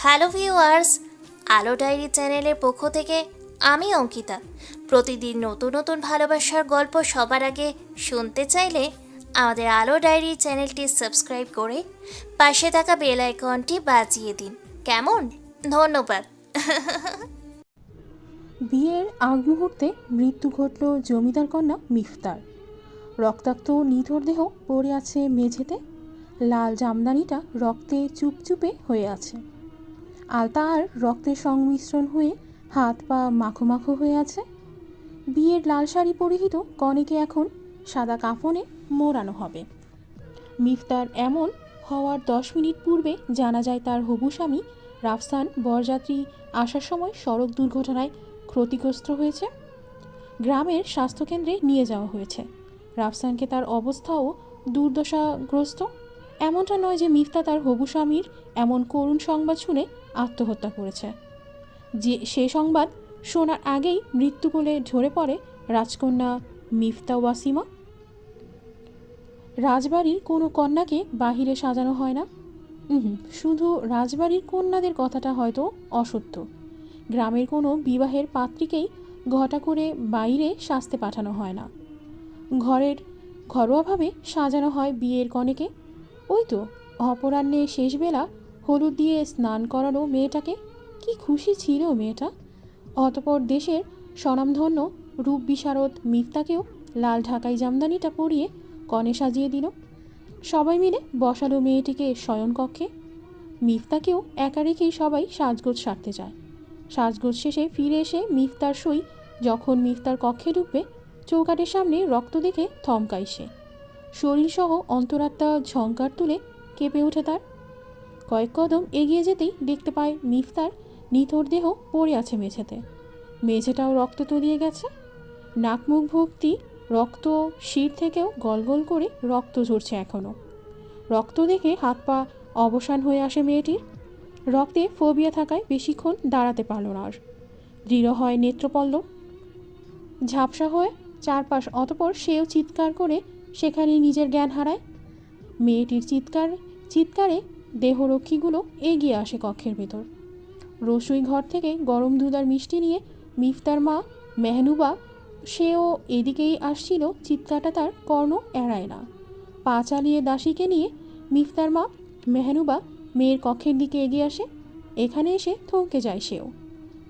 Hello viewers, আলো diary চ্যানেলের পক্ষ থেকে আমি অঙ্কিতা। প্রতিদিন নতুন নতুন ভালোবাসার গল্প সবার আগে শুনতে চাইলে আমাদের আলো ডায়েরি চ্যানেলটি সাবস্ক্রাইব করে পাশে থাকা বেল আইকনটি বাজিয়ে দিন। কেমন? ধন্যবাদ। বিয়ের আগ মুহূর্তে মৃত্যু ঘটল জমিদার কন্যা মিফতার। রক্তাক্ত নিথর দেহ পড়ে আছে মেঝেতে, লাল জামদানিটা রক্তে চুপচুপে হয়ে আছে। আলতা আর রক্তের সংমিশ্রণ হয়ে হাত পা মাখো মাখো হয়ে আছে। বিয়ের লাল শাড়ি পরিহিত কনেকে এখন সাদা কাফনে মোড়ানো হবে। মিফতার এমন হওয়ার 10 মিনিট পূর্বে জানা যায় তার হবু স্বামী রাফসান বরযাত্রী আসার সময় সড়ক দুর্ঘটনায় ক্ষতিগ্রস্ত হয়েছে। গ্রামের স্বাস্থ্যকেন্দ্রে নিয়ে যাওয়া হয়েছে। রাফসানকে তার অবস্থাও দুর্দশাগ্রস্ত। এমনটা নয় যে মিফতা তার হবু স্বামীর এমন করুণ সংবাদ শুনে আত্মহত্যা করেছে। যে সে সংবাদ শোনার আগেই মৃত্যু কোলে ঝরে পড়ে রাজকন্যা মিফতা ওয়াসিমা। রাজবাড়ির কোনো কন্যাকে বাহিরে সাজানো হয় না। শুধু রাজবাড়ির কন্যাদের কথাটা হয়তো অসত্য। গ্রামের কোনো বিবাহের পাত্রীকেই ঘটা করে বাইরে সাজতে পাঠানো হয় না। ঘরোয়াভাবে সাজানো হয় বিয়ের কনেকে। ওই তো অপরাহ্নে শেষবেলা হলুদ দিয়ে স্নান করানো মেয়েটাকে, কি খুশি ছিল মেয়েটা। অতপর দেশের স্বনামধন্য রূপ বিশারদ মিফতাকেও লাল ঢাকাই জামদানিটা পরিয়ে কনে সাজিয়ে দিল। সবাই মিলে বসালো মেয়েটিকে শয়নকক্ষে। মিফতাকেও একা রেখেই সবাই সাজগোজ সারতে যায়। সাজগোজ শেষে ফিরে এসে মিফতার সই যখন মিফতার কক্ষে ঢুকবে, চৌকাঠের সামনে রক্ত দেখে থমকায় সে। শরীরসহ অন্তরাত্মা ঝংকার তুলে কেঁপে ওঠে তার। কয়েক কদম এগিয়ে যেতেই দেখতে পায় মিফতার নিথর দেহ পড়ে আছে মেঝেতে। মেঝেটাও রক্ত তলিয়ে গেছে। নাক মুখ ভর্তি রক্ত, শির থেকেও গলগল করে রক্ত ঝরছে এখনও। রক্ত দেখে হাত পা অবসান হয়ে আসে মেয়েটির। রক্তে ফোবিয়া থাকায় বেশিক্ষণ দাঁড়াতে পারল না আর। দৃঢ় হয় নেত্রপল্লব, ঝাপসা হয়ে চারপাশ। অতপর সেও চিৎকার করে সেখানে নিজের জ্ঞান হারায়। মেয়েটির চিৎকারে দেহরক্ষীগুলো এগিয়ে আসে কক্ষের ভেতর। রসুই ঘর থেকে গরম দুধ আর মিষ্টি নিয়ে মিফতার মা মেহনুবা, সেও এদিকেই আসছিল। চিৎকারটা তার কর্ণ এড়ায় না। পা চালিয়ে দাসীকে নিয়ে মিফতার মা মেহনুবা মেয়ের কক্ষের দিকে এগিয়ে আসে। এখানে এসে থমকে যায় সেও।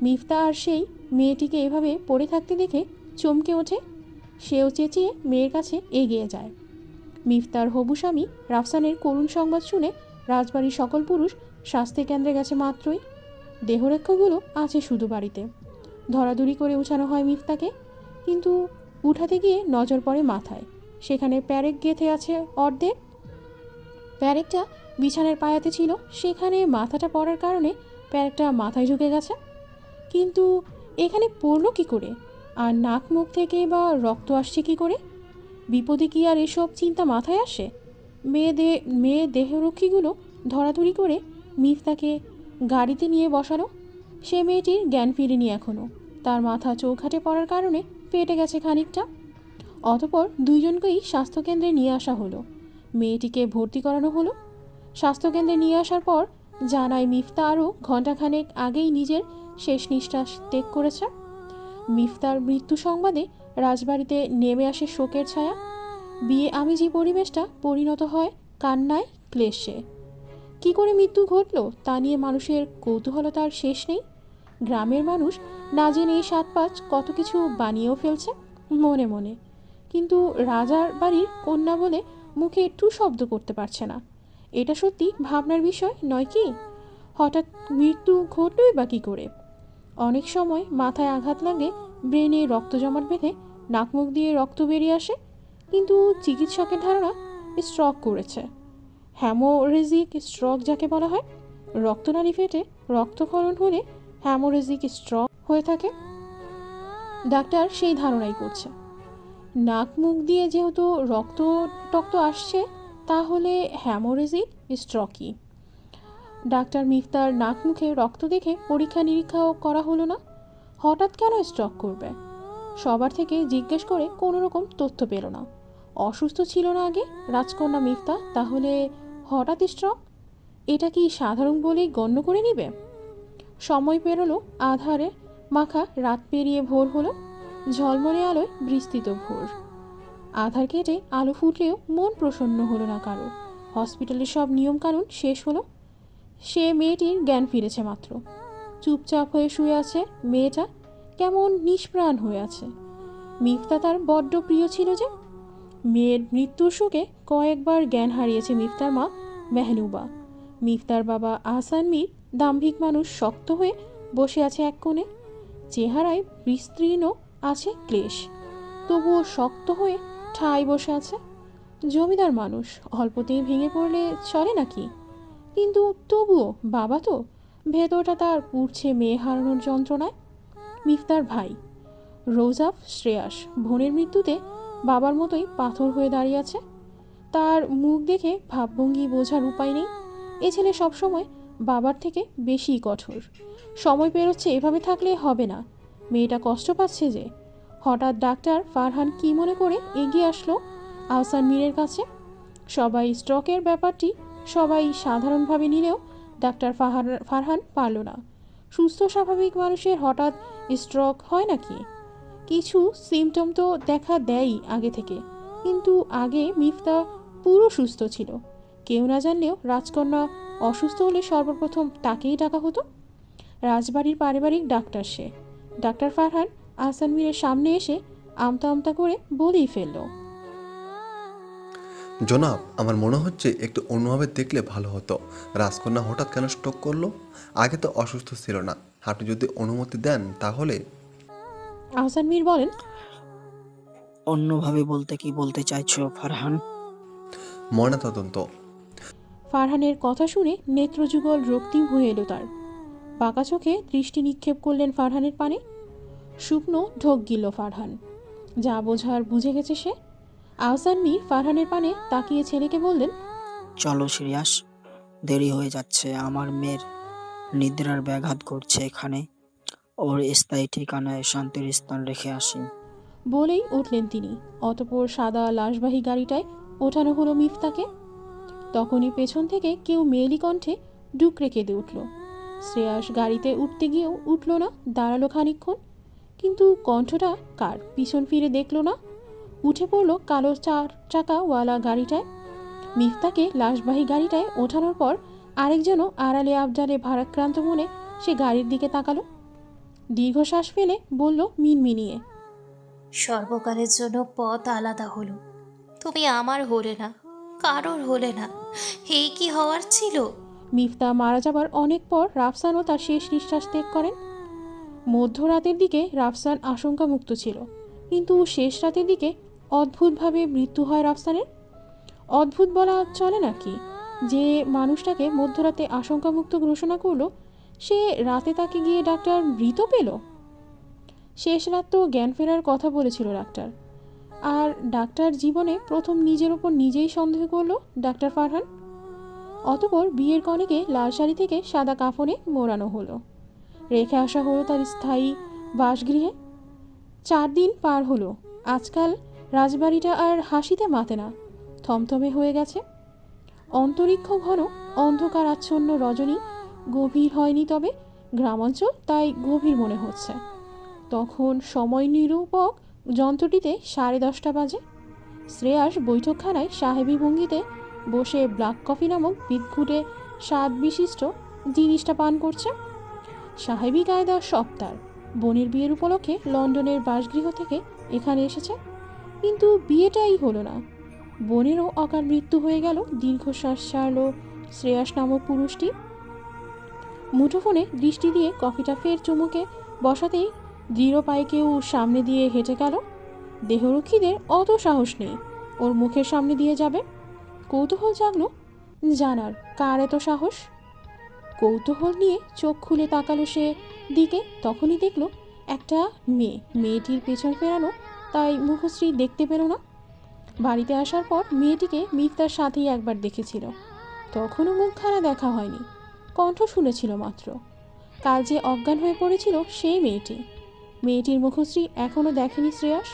মিফতা আর সেই মেয়েটিকে এভাবে পড়ে থাকতে দেখে চমকে ওঠে। সেও চেঁচিয়ে মেয়ের কাছে এগিয়ে যায়। মিফতার হবু স্বামী রাফসানের করুণ সংবাদ শুনে রাজবাড়ির সকল পুরুষ স্বাস্থ্যকেন্দ্রে গেছে মাত্রই। দেহরক্ষাগুলো আছে শুধু বাড়িতে। ধরাধরি করে উঠানো হয় মিফতাকে, কিন্তু উঠাতে গিয়ে নজর পড়ে মাথায়। সেখানে প্যারেক গেঁথে আছে অর্ধেক। প্যারেকটা বিছানার পায়াতে ছিল, সেখানে মাথাটা পড়ার কারণে প্যারেকটা মাথায় ঢুকে গেছে। কিন্তু এখানে পড়ল কী করে? আর নাক মুখ থেকে বা রক্ত আসছে কী করে? বিপদে কি আর এসব চিন্তা মাথায় আসে? মেয়ে দেহরক্ষীগুলো ধরাধরি করে মিফতাকে গাড়িতে নিয়ে বসালো। সে মেয়েটির জ্ঞান ফিরেনি এখনও। তার মাথা চৌখাটে পড়ার কারণে ফেটে গেছে খানিকটা। অতপর দুইজনকেই স্বাস্থ্যকেন্দ্রে নিয়ে আসা হলো। মেয়েটিকে ভর্তি করানো হলো। স্বাস্থ্যকেন্দ্রে নিয়ে আসার পর জানায় মিফতা আরও ঘণ্টাখানেক আগেই নিজের শেষ নিঃশ্বাস ত্যাগ করেছে। মিফতার মৃত্যু সংবাদে রাজবাড়িতে নেমে আসে শোকের ছায়া। বিয়ে আমিজি পরিবেশটা পরিণত হয় কান্নায়, ক্লেশে। কি করে মৃত্যু ঘটল তা নিয়ে মানুষের কৌতূহলতার শেষ নেই। গ্রামের মানুষ না জেনে এই সাত পাঁচ কত কিছু বানিয়েও ফেলছে মনে মনে, কিন্তু রাজার বাড়ির কন্যা বলে মুখে একটু শব্দ করতে পারছে না। এটা সত্যি ভাবনার বিষয় নয় কি? হঠাৎ মৃত্যু ঘটলই বা কী করে? অনেক সময় মাথায় আঘাত লাগলে ব্রেনে রক্ত জমাট বেঁধে নাক মুখ দিয়ে রক্ত বেরিয়ে আসে, কিন্তু চিকিৎসকের ধারণা স্ট্রোক করেছে। হ্যামোরেজিক স্ট্রোক যাকে বলা হয়। রক্তনালী ফেটে রক্তক্ষরণ হলে হ্যামোরেজিক স্ট্রোক হয়ে থাকে। ডাক্তার সেই ধারণাই করছে। নাক মুখ দিয়ে যেহেতু রক্ত আসছে, তাহলে হ্যামোরেজিক স্ট্রোকই। ডাক্তার মিফতার নাক মুখে রক্ত দেখে পরীক্ষা নিরীক্ষাও করা হলো না। হঠাৎ কেন স্ট্রোক করবে? সবার থেকে জিজ্ঞেস করে কোনো রকম তথ্য পেল না। অসুস্থ ছিল না আগে রাজকন্যা মিফতা, তাহলে হঠাৎ স্ট্রোক? এটা কি সাধারণ বলেই গণ্য করে নেবে? সময় পেরোলো, আধারে মাখা রাত পেরিয়ে ভোর হলো, ঝলমলে আলোয় বিস্তৃত ভোর। আধার কেটে আলো ফুটলেও মন প্রসন্ন হলো না কারো। হসপিটালের সব নিয়মকানুন শেষ হলো। সে মেয়েটির জ্ঞান ফিরেছে মাত্র। চুপচাপ হয়ে শুয়ে আছে মেয়েটা, কেমন নিষ্প্রাণ হয়ে আছে। মিফতা তার বড্ড প্রিয় ছিল যে। মেয়ের মৃত্যুর শোকে কয়েকবার জ্ঞান হারিয়েছে মিফতার মা মেহনুবা। মিফতার বাবা আহসান মীর দাম্ভিক মানুষ, শক্ত হয়ে বসে আছে এক কোণে। চেহারায় বিস্তীর্ণ আছে ক্লেশ, তবুও শক্ত হয়ে ঠায় বসে আছে। জমিদার মানুষ, অল্পতেই ভেঙে পড়লে চলে নাকি? কিন্তু তবুও বাবা তো, ভেতরটা তার পুড়ছে মেয়ে হারানোর যন্ত্রণায়। মিফতার ভাই রোজাফ শ্রেয়াস বোনের মৃত্যুতে বাবার মতোই পাথর হয়ে দাঁড়িয়ে আছে। তার মুখ দেখে ভাবভঙ্গি বোঝার উপায় নেই। এ ছেলে সবসময় বাবার থেকে বেশি কঠোর। সময় পেরোচ্ছে, এভাবে থাকলে হবে না। মেয়েটা কষ্ট পাচ্ছে যে। হঠাৎ ডাক্তার ফারহান কি মনে করে এগিয়ে আসলো আহসান মীরের কাছে। সবাই স্ট্রোকের ব্যাপারটি সবাই সাধারণভাবে নিলেও ডাক্তার ফারহান পারল না। সুস্থ স্বাভাবিক মানুষের হঠাৎ স্ট্রোক হয় নাকি? কিছু সিমটম তো দেখা দেয়ই আগে থেকে, কিন্তু আগে মিফতা পুরো সুস্থ ছিল। কেউ না জানলেও রাজকন্যা অসুস্থ হলে সর্বপ্রথম তাকেই ডাকা হতো। রাজবাড়ির পারিবারিক ডাক্তার সে। ডাক্তার ফারহান আহসান মীরের সামনে এসে আমতা আমতা করে বলেই ফেলল, জনাব, আমার মনে হচ্ছে একটু অন্যভাবে দেখলে ভালো হতো। রাজকন্যা হঠাৎ কেন স্ট্রোক করলো? আগে তো অসুস্থ ছিল না। আপনি যদি অনুমতি দেন তাহলে। আহসান মীর বলেন, অন্যভাবে বলতে কি বলতে চাইছো ফারহান? ময়নাতদন্ত। ফারহানের কথা শুনে নেত্রযুগল রক্তিম হয়ে এলো তার। বাঁকা চোখে দৃষ্টি নিক্ষেপ করলেন ফারহানের পানে। শুকনো ঢোক গিলল ফারহান। যা বোঝার বুঝে গেছে সে। আহসান মীর ফারহানের পানে তাকিয়ে ছেলেকে বললেন, চলো সিরিয়াস, দেরি হয়ে যাচ্ছে। আমার মেয়ের নিদ্রার ব্যাঘাত ঘটছে এখানে। ওর স্থায়ী ঠিকানায় শান্তির স্থান রেখে আসি। বলেই উঠলেন তিনি। অতঃপর সাদা লাশবাহী গাড়িটায় ওঠানো হলো মিফতাকে। তখনই পেছন থেকে কেউ মেয়েলি কণ্ঠে ডুকরে কেঁদে উঠল। শ্রেয়াস গাড়িতে উঠতে গিয়েও উঠল না, দাঁড়ালো খানিকক্ষণ। কিন্তু কণ্ঠটা কার পিছন ফিরে দেখল না। উঠে পড়ল কালো চাকাওয়ালা গাড়িটায়। মিফতাকে লাশবাহী গাড়িটায় ওঠানোর পর আরেকজনও আড়ালে আবডালে ভারাক্রান্ত মনে সে গাড়ির দিকে তাকালো। দীর্ঘশ্বাস ফেলে বলল মিনমিনিয়ে, সর্বকালের জন্য পথ আলাদা হলো। তুমি আমার হলে না, কারোর হলে না। এই কি হওয়ার ছিল? মিফতা মারা যাবার অনেক পর রাফসানও তার শেষ নিঃশ্বাস ত্যাগ করেন। মধ্যরাতের দিকে রাফসান আশঙ্কামুক্ত ছিল, কিন্তু শেষ রাতের দিকে অদ্ভুতভাবে মৃত্যু হয় রাফসানের। অদ্ভুত বলা চলে নাকি? যে মানুষটাকে মধ্যরাতে আশঙ্কামুক্ত ঘোষণা করলো, সে রাতে তাকে গিয়ে ডাক্তার মৃত পেল। শেষ রাত তো জ্ঞান ফেরার কথা বলেছিল ডাক্তার। আর ডাক্তার জীবনে প্রথম নিজের ওপর নিজেই সন্দেহ করলো ডাক্তার ফারহান। অতঃপর বিয়ের কনেকে লাল শাড়ি থেকে সাদা কাফনে মোড়ানো হলো, রেখে আসা হলো তার স্থায়ী বাসগৃহে। 4 দিন পার হলো। আজকাল রাজবাড়িটা আর হাসিতে মাতে না, থমথমে হয়ে গেছে। অন্তরিক্ষ ঘন অন্ধকার আচ্ছন্ন রজনী গভীর হয়নি, তবে গ্রামাঞ্চল তাই গভীর মনে হচ্ছে। তখন সময় নিরূপক যন্ত্রটিতে 10:30 বাজে। শ্রেয়াস বৈঠকখানায় সাহেবী ভঙ্গিতে বসে ব্ল্যাক কফি নামক বিদঘুটে স্বাদ বিশিষ্ট জিনিসটা পান করছে। সাহেবী কায়দা সব তার। বোনের বিয়ের উপলক্ষে লন্ডনের বাসগৃহ থেকে এখানে এসেছে, কিন্তু বিয়েটাই হলো না। বোনেরও অকাল মৃত্যু হয়ে গেল। দীর্ঘশ্বাস ছাড়ল শ্রেয়াস নামক পুরুষটি। মুঠোফোনে দৃষ্টি দিয়ে কফিটা ফের চুমুকে বসাতেই দৃঢ় পায়ে কেউ সামনে দিয়ে হেঁটে গেল। দেহরক্ষীদের অত সাহস নেই ওর মুখের সামনে দিয়ে যাবে। কৌতূহল জাগলো জানার কার এত সাহস। কৌতূহল নিয়ে চোখ খুলে তাকালো সে দিকে। তখনই দেখলো একটা মেয়ে। মেয়েটির পেছন ফেরানো, তাই মুখশ্রী দেখতে পেল না। বাড়িতে আসার পর মেয়েটিকে মিফতার সাথেই একবার দেখেছিল, তখনও মুখখানা দেখা হয়নি, কণ্ঠ শুনেছিল মাত্র। কাল যে অজ্ঞান হয়ে পড়েছিল সেই মেয়েটি। মেয়েটির মুখশ্রী এখনও দেখেনি শ্রেয়াস।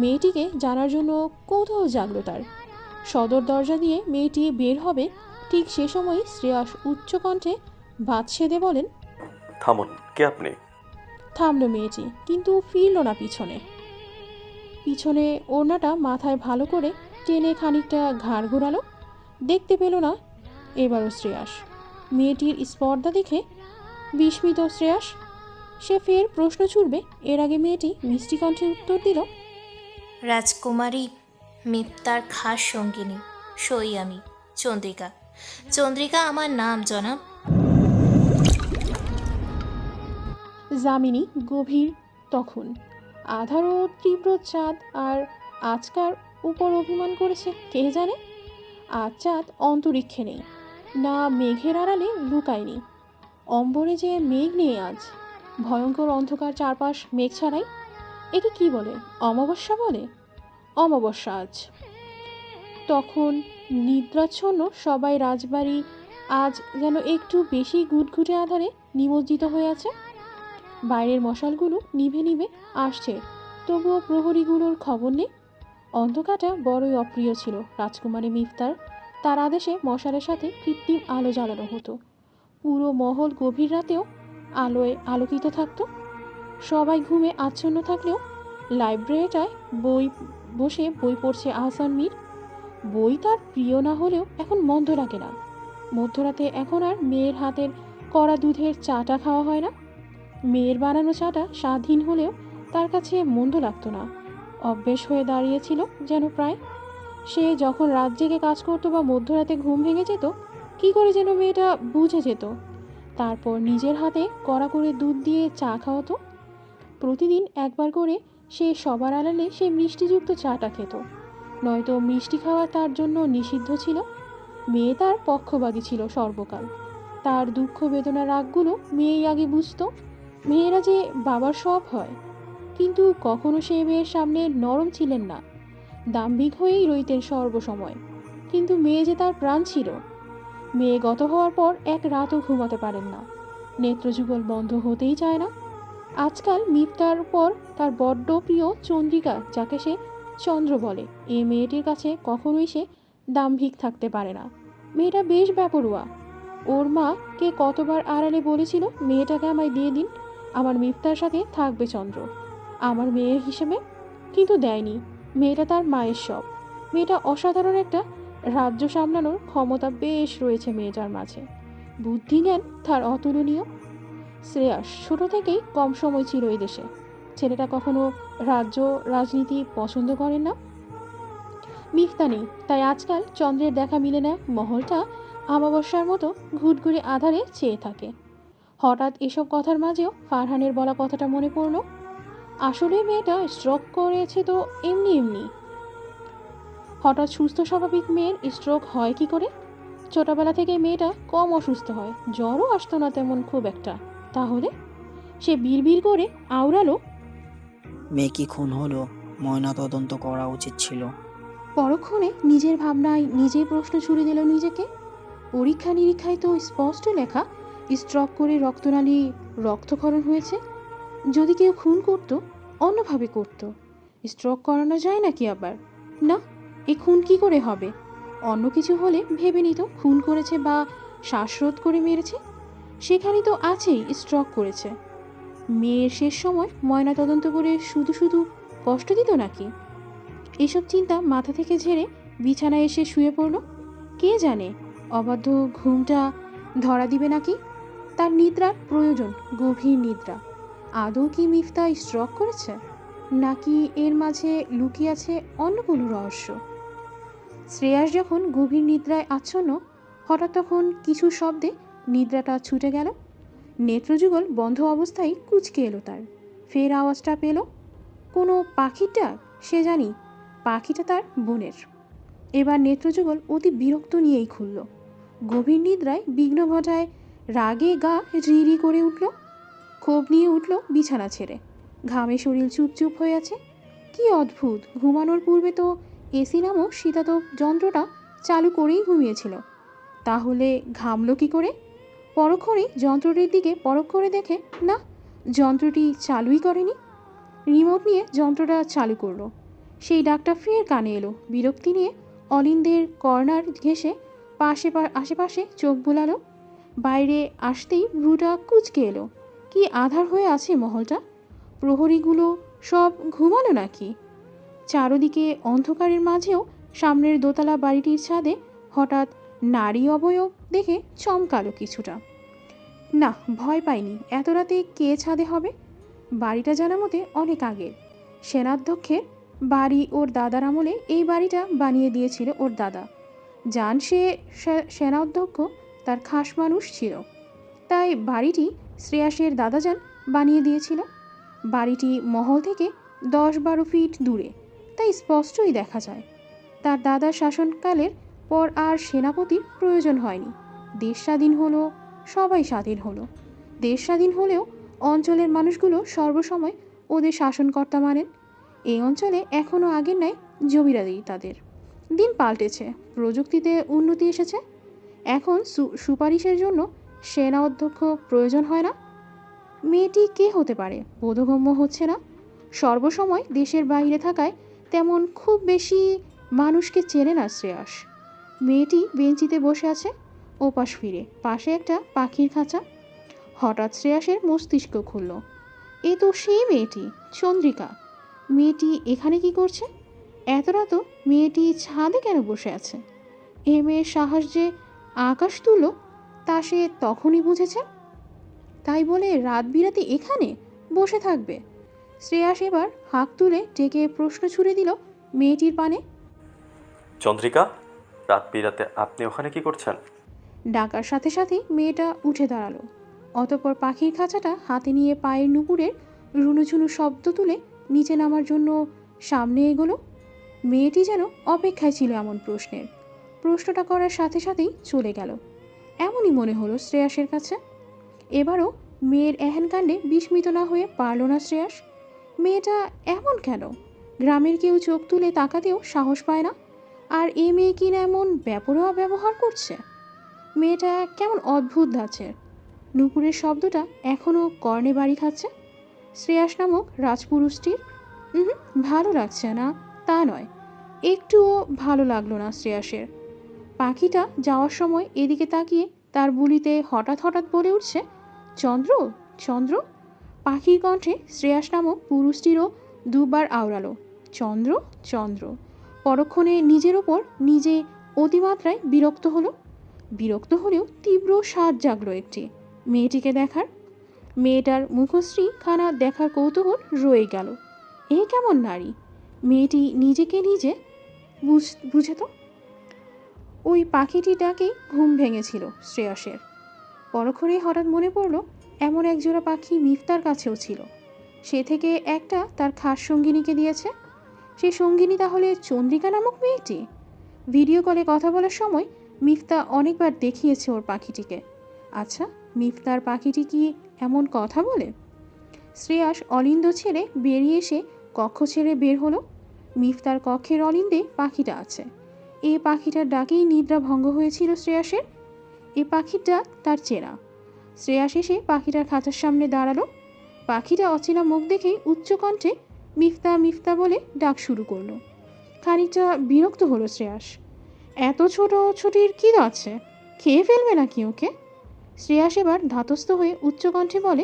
মেয়েটিকে জানার জন্য কৌতূহল জাগলো তার। সদর দরজা দিয়ে মেয়েটি বের হবে ঠিক সে সময় শ্রেয়াস উচ্চ কণ্ঠে ভাত সেদে বলেন। থামুন, কে আপনি? থামল মেয়েটি, কিন্তু ফিরল না পিছনে। পিছনে ওড়নাটা মাথায় ভালো করে টেনে খানিকটা ঘাড় ঘোরালো। দেখতে পেল না এবারও শ্রেয়াস। মেয়েটির স্পর্ধা দেখে বিস্মিত শ্রেয়াস। সে ফের প্রশ্ন ছুড়বে এর আগে মেয়েটি মিষ্টি কণ্ঠে উত্তর দিল। রাজকুমারী মিপ্তার খাস সঙ্গিনী, সই আমি চন্দ্রিকা। চন্দ্রিকা আমার নাম জনাব। যামিনী গভীর তখন। আধারও তীব্র চাঁদ আর আজকার উপর অভিমান করেছে কে জানে। আজ চাঁদ অন্তরিক্ষে নেই, না মেঘের আড়ালে লুকায়নি। অম্বরে যে মেঘ নেই আজ, ভয়ঙ্কর অন্ধকার চারপাশ মেঘ ছাড়াই। একে কি বলে, অমাবস্যা বলে? অমাবস্যা আজ। তখন নিদ্রাচ্ছন্ন সবাই রাজবাড়ি আজ যেন একটু বেশি ঘুটঘুটে আধারে নিমজ্জিত হয়ে আছে। বাইরের মশালগুলো নিভে নিভে আসছে, তবুও প্রহরীগুলোর খবর নেই। অন্ধকারটা বড়ই অপ্রিয় ছিল রাজকুমারী মিফতার। তার আদেশে মশালের সাথে কৃত্রিম আলো জ্বালানো হতো। পুরো মহল গভীর রাতেও আলোয় আলোকিত থাকত। সবাই ঘুমে আচ্ছন্ন থাকলেও লাইব্রেরিটায় বসে বই পড়ছে আহসান মীর। বই তার প্রিয় না হলেও এখন মন্দ লাগে না। মধ্যরাতে এখন আর মেয়ের হাতের কড়া দুধের চাটা খাওয়া হয় না। মেয়ের বানানো চাটা স্বাধীন হলেও তার কাছে মন্দ লাগতো না। অভ্যেস হয়ে দাঁড়িয়েছিল যেন প্রায়। সে যখন রাত জেগে কাজ করতো বা মধ্যরাতে ঘুম ভেঙে যেত, কি করে যেন মেয়েটা বুঝে যেত। তারপর নিজের হাতে কড়া করে দুধ দিয়ে চা খাওয়াতো। প্রতিদিন একবার করে সে সবার আড়ালে সে মিষ্টিযুক্ত চাটা খেত, নয়তো মিষ্টি খাওয়া তার জন্য নিষিদ্ধ ছিল। মেয়ে তার পক্ষবাদী ছিল সর্বকাল। তার দুঃখ বেদনা রাগগুলো মেয়েই আগে বুঝত। মেয়েরা যে বাবার সব হয়, কিন্তু কখনো সে মেয়ের সামনে নরম ছিলেন না। দাম্ভিক হয়েই রইতেন সর্বসময়। কিন্তু মেয়ে যে তার প্রাণ ছিল। মেয়ে গত হওয়ার পর এক রাতও ঘুমাতে পারেন না। নেত্রযুগল বন্ধ হতেই চায় না। আজকাল মিফতার পর তার বড্ড প্রিয় চন্দ্রিকা, যাকে সে চন্দ্র বলে, এই মেয়েটির কাছে কখনোই সে দাম্ভিক থাকতে পারে না। মেয়েটা বেশ বেপরোয়া। ওর মা কে কতবার আড়ালে বলেছিল, মেয়েটাকে আমায় দিয়ে দিন, আমার মিফতার সাথে থাকবে চন্দ্র আমার মেয়ে হিসেবে, কিন্তু দেয়নি। মেয়েটা তার মায়ের সব। মেয়েটা অসাধারণ একটা রাজ্য সামলানোর ক্ষমতা বেশ রয়েছে মেয়েটার মাঝে। বুদ্ধিজ্ঞান তার অতুলনীয়। শ্রেয়াস ছোট থেকেই কম সময় ছিল এই দেশে। ছেলেটা কখনো রাজ্য রাজনীতি পছন্দ করেন না। মিফতা নেই, তাই আজকাল চন্দ্রের দেখা মিলে না। মহলটা অমাবস্যার মতো ঘুটঘুরে আধারে চেয়ে থাকে। হঠাৎ এসব কথার মাঝেও ফারহানের বলা কথাটা মনে পড়ল। আসলে মেয়েটা স্ট্রোক করেছে তো এমনি এমনি। হঠাৎ সুস্থ স্বাভাবিক মেয়ের স্ট্রোক হয় কি করে? ছোটবেলা থেকে মেয়েটা কম অসুস্থ হয়, জ্বরও আসতো না তেমন খুব একটা। তাহলে সে বিড়বিড় করে আওড়ালো, মেয়ে কি খুন হলো? ময়না তদন্ত করা উচিত ছিল। পরক্ষণে নিজের ভাবনায় নিজেই প্রশ্ন ছুড়ে দিল নিজেকে। পরীক্ষা নিরীক্ষায় তো স্পষ্ট লেখা, স্ট্রোক করে রক্তনালী রক্তক্ষরণ হয়েছে। যদি কেউ খুন করত, অন্যভাবে করত। স্ট্রোক করানো যায় নাকি আবার? না, এ খুন কি করে হবে? অন্য কিছু হলে ভেবে নিত খুন করেছে বা শ্বাসরোধ করে মেরেছে। সেখানে তো আছেই স্ট্রোক করেছে। মেয়ের শেষ সময় ময়না তদন্ত করে শুধু শুধু কষ্ট দিত নাকি? এসব চিন্তা মাথা থেকে ঝেড়ে বিছানায় এসে শুয়ে পড়ল। কে জানে অবাধ্য ঘুমটা ধরা দিবে নাকি। তার নিদ্রার প্রয়োজন, গভীর নিদ্রা। আদৌ কি মিফতা স্ট্রোক করেছে, নাকি এর মাঝে লুকিয়ে আছে অন্য কোনো রহস্য? শ্রেয়াস যখন গভীর নিদ্রায় আচ্ছন্ন, হঠাৎ তখন কিছু শব্দে নিদ্রাটা ছুটে গেল। নেত্রযুগল বন্ধ অবস্থায় কুঁচকে এলো তার। ফের আওয়াজটা পেল কোনো পাখির ডাক। সে জানি পাখিটা তার বোনের। এবার নেত্রযুগল অতি বিরক্ত নিয়েই খুলল। গভীর নিদ্রায় বিঘ্ন ঘটায় রাগে গা রি করে উঠল। ক্ষোভ নিয়ে উঠল বিছানা ছেড়ে। ঘামে শরীর চুপচুপ হয়ে আছে। কি অদ্ভুত, ঘুমানোর পূর্বে তো এসি নামক শীতাতপ যন্ত্রটা চালু করেই ঘুমিয়েছিল। তাহলে ঘামল কি করে? পরক্ষণেই যন্ত্রটির দিকে পরখ করে দেখে, না, যন্ত্রটি চালুই করেনি। রিমোট নিয়ে যন্ত্রটা চালু করলো। সেই ডাকটা ফের কানে এলো। বিরক্তি নিয়ে অলিন্দের কর্নার ঘেঁষে আশেপাশে চোখ বুলালো। বাইরে আসতেই ভ্রুটা কুঁচকে এলো। কি আধার হয়ে আছে মহলটা? প্রহরীগুলো সব ঘুমালো নাকি? চারদিকে অন্ধকারের মাঝেও সামনের দোতলা বাড়িটির ছাদে হঠাৎ নারী অবয়ব দেখে চমকালো কিছুটা। না, ভয় পাইনি। এত রাতে কে ছাদে হবে? বাড়িটা জানা মতে অনেক আগের। সেনাধ্যক্ষের বাড়ি। ওর দাদার আমলে এই বাড়িটা বানিয়ে দিয়েছিল ওর দাদা। জান সে সেনাধ্যক্ষ তার খাস মানুষ ছিল, তাই বাড়িটি শ্রেয়াসের দাদাজান বানিয়ে দিয়েছিল। বাড়িটি মহল থেকে 10-12 ফিট দূরে, তাই স্পষ্টই দেখা যায়। তার দাদার শাসনকালের পর আর সেনাপতির প্রয়োজন হয়নি। দেশ স্বাধীন হলো, সবাই স্বাধীন হলো। দেশ স্বাধীন হলেও অঞ্চলের মানুষগুলো সর্বসময় ওদের শাসনকর্তা মানেন। এই অঞ্চলে এখনও আগের ন্যায় জমিদারি তাদের। দিন পাল্টেছে, প্রযুক্তিতে উন্নতি এসেছে। এখন সুপারিশের জন্য সেনা অধ্যক্ষ প্রয়োজন হয় না। মেয়েটি কে হতে পারে বোধগম্য হচ্ছে না। সর্বসময় দেশের বাইরে থাকায় তেমন খুব বেশি মানুষকে চেনে না শ্রেয়াস। মেয়েটি বেঞ্চিতে বসে আছে, ওপাশ ফিরে, পাশে একটা পাখির খাঁচা। হঠাৎ শ্রেয়াসের মস্তিষ্ক খুলল। এ তো সেই মেয়েটি, চন্দ্রিকা। মেয়েটি এখানে কি করছে? এত রাত মেয়েটি ছাদে কেন বসে আছে? এ মেয়ের সাহস যে আকাশ তুলো, তা সে তখনই বুঝেছে। তাই বলে রাত বিরাতে এখানে বসে থাকবে? শ্রেয়াস এবার হাঁক তুলে ডেকে প্রশ্ন ছুড়ে দিল মেয়েটির পানে। চন্দ্রিকা, রাত বিরাতে আপনি ওখানে কি করছেন? ডাকার সাথে সাথে মেয়েটা উঠে দাঁড়ালো। অতঃপর পাখির খাঁচাটা হাতে নিয়ে পায়ের নুপুরের রুনুঝুনু শব্দ তুলে নিচে নামার জন্য সামনে এগোলো। মেয়েটি যেন অপেক্ষায় ছিল এমন প্রশ্নের। প্রশ্নটা করার সাথে সাথেই চলে গেল, এমনই মনে হলো শ্রেয়াসের কাছে। এবারও মেয়ের এহেন কাণ্ডে বিস্মিত না হয়ে পারল না শ্রেয়াস। মেয়েটা এমন কেন? গ্রামের কেউ চোখ তুলে তাকাতেও সাহস পায় না, আর এ মেয়ে কিনা এমন বেপরোয়া ব্যবহার করছে। মেয়েটা কেমন অদ্ভুত ধাঁচের। নুপুরের শব্দটা এখনও কর্ণে বাড়ি খাচ্ছে। শ্রেয়াস নামক রাজপুরুষটির ভালো লাগছে না তা নয়, একটুও ভালো লাগলো না শ্রেয়াসের। পাখিটা যাওয়ার সময় এদিকে তাকিয়ে তার বুলিতে হঠাৎ হঠাৎ বলে উঠছে, চন্দ্র, চন্দ্র। পাখির কণ্ঠে শ্রেয়াস নামক পুরুষটিরও দুবার আওড়ালো, চন্দ্র, চন্দ্র। পরক্ষণে নিজের ওপর নিজে অতিমাত্রায় বিরক্ত হলো। বিরক্ত হলেও তীব্র স্বাদ জাগলো একটি মেয়েটিকে দেখার। মেয়েটার মুখশ্রী খানা দেখার কৌতূহল রয়ে গেল। এ কেমন নারী? মেয়েটি নিজেকে নিজে বুঝে তো। ওই পাখিটি ডাকেই ঘুম ভেঙেছিল শ্রেয়াসের। পরক্ষণেই হঠাৎ মনে পড়ল এমন একজোড়া পাখি মিফতার কাছেও ছিল। সে থেকে একটা তার খাস সঙ্গিনীকে দিয়েছে। সেই সঙ্গিনী তাহলে চন্দ্রিকা নামক মেয়েটি? ভিডিও কলে কথা বলার সময় মিফতা অনেকবার দেখিয়েছে ওর পাখিটিকে। আচ্ছা, মিফতার পাখিটি কি এমন কথা বলে? শ্রেয়াস অলিন্দ ছেড়ে বেরিয়ে এসে কক্ষ ছেড়ে বের হলো। মিফতার কক্ষের অলিন্দে পাখিটা আছে। এই পাখিটার ডাকেই নিদ্রা ভঙ্গ হয়েছিল শ্রেয়াসের। এই পাখিটা তার চেনা। শ্রেয়াস এসে পাখিটার খাঁচার সামনে দাঁড়ালো। পাখিটা অচেনা মুখ দেখেই উচ্চকণ্ঠে মিফতা মিফতা বলে ডাক শুরু করলো। খানিকটা বিরক্ত হলো শ্রেয়াস। এত ছোট ছুটির কী আছে? খেয়ে ফেলবে নাকি ওকে? শ্রেয়াস এবার ধাতস্থ হয়ে উচ্চকণ্ঠে বলে,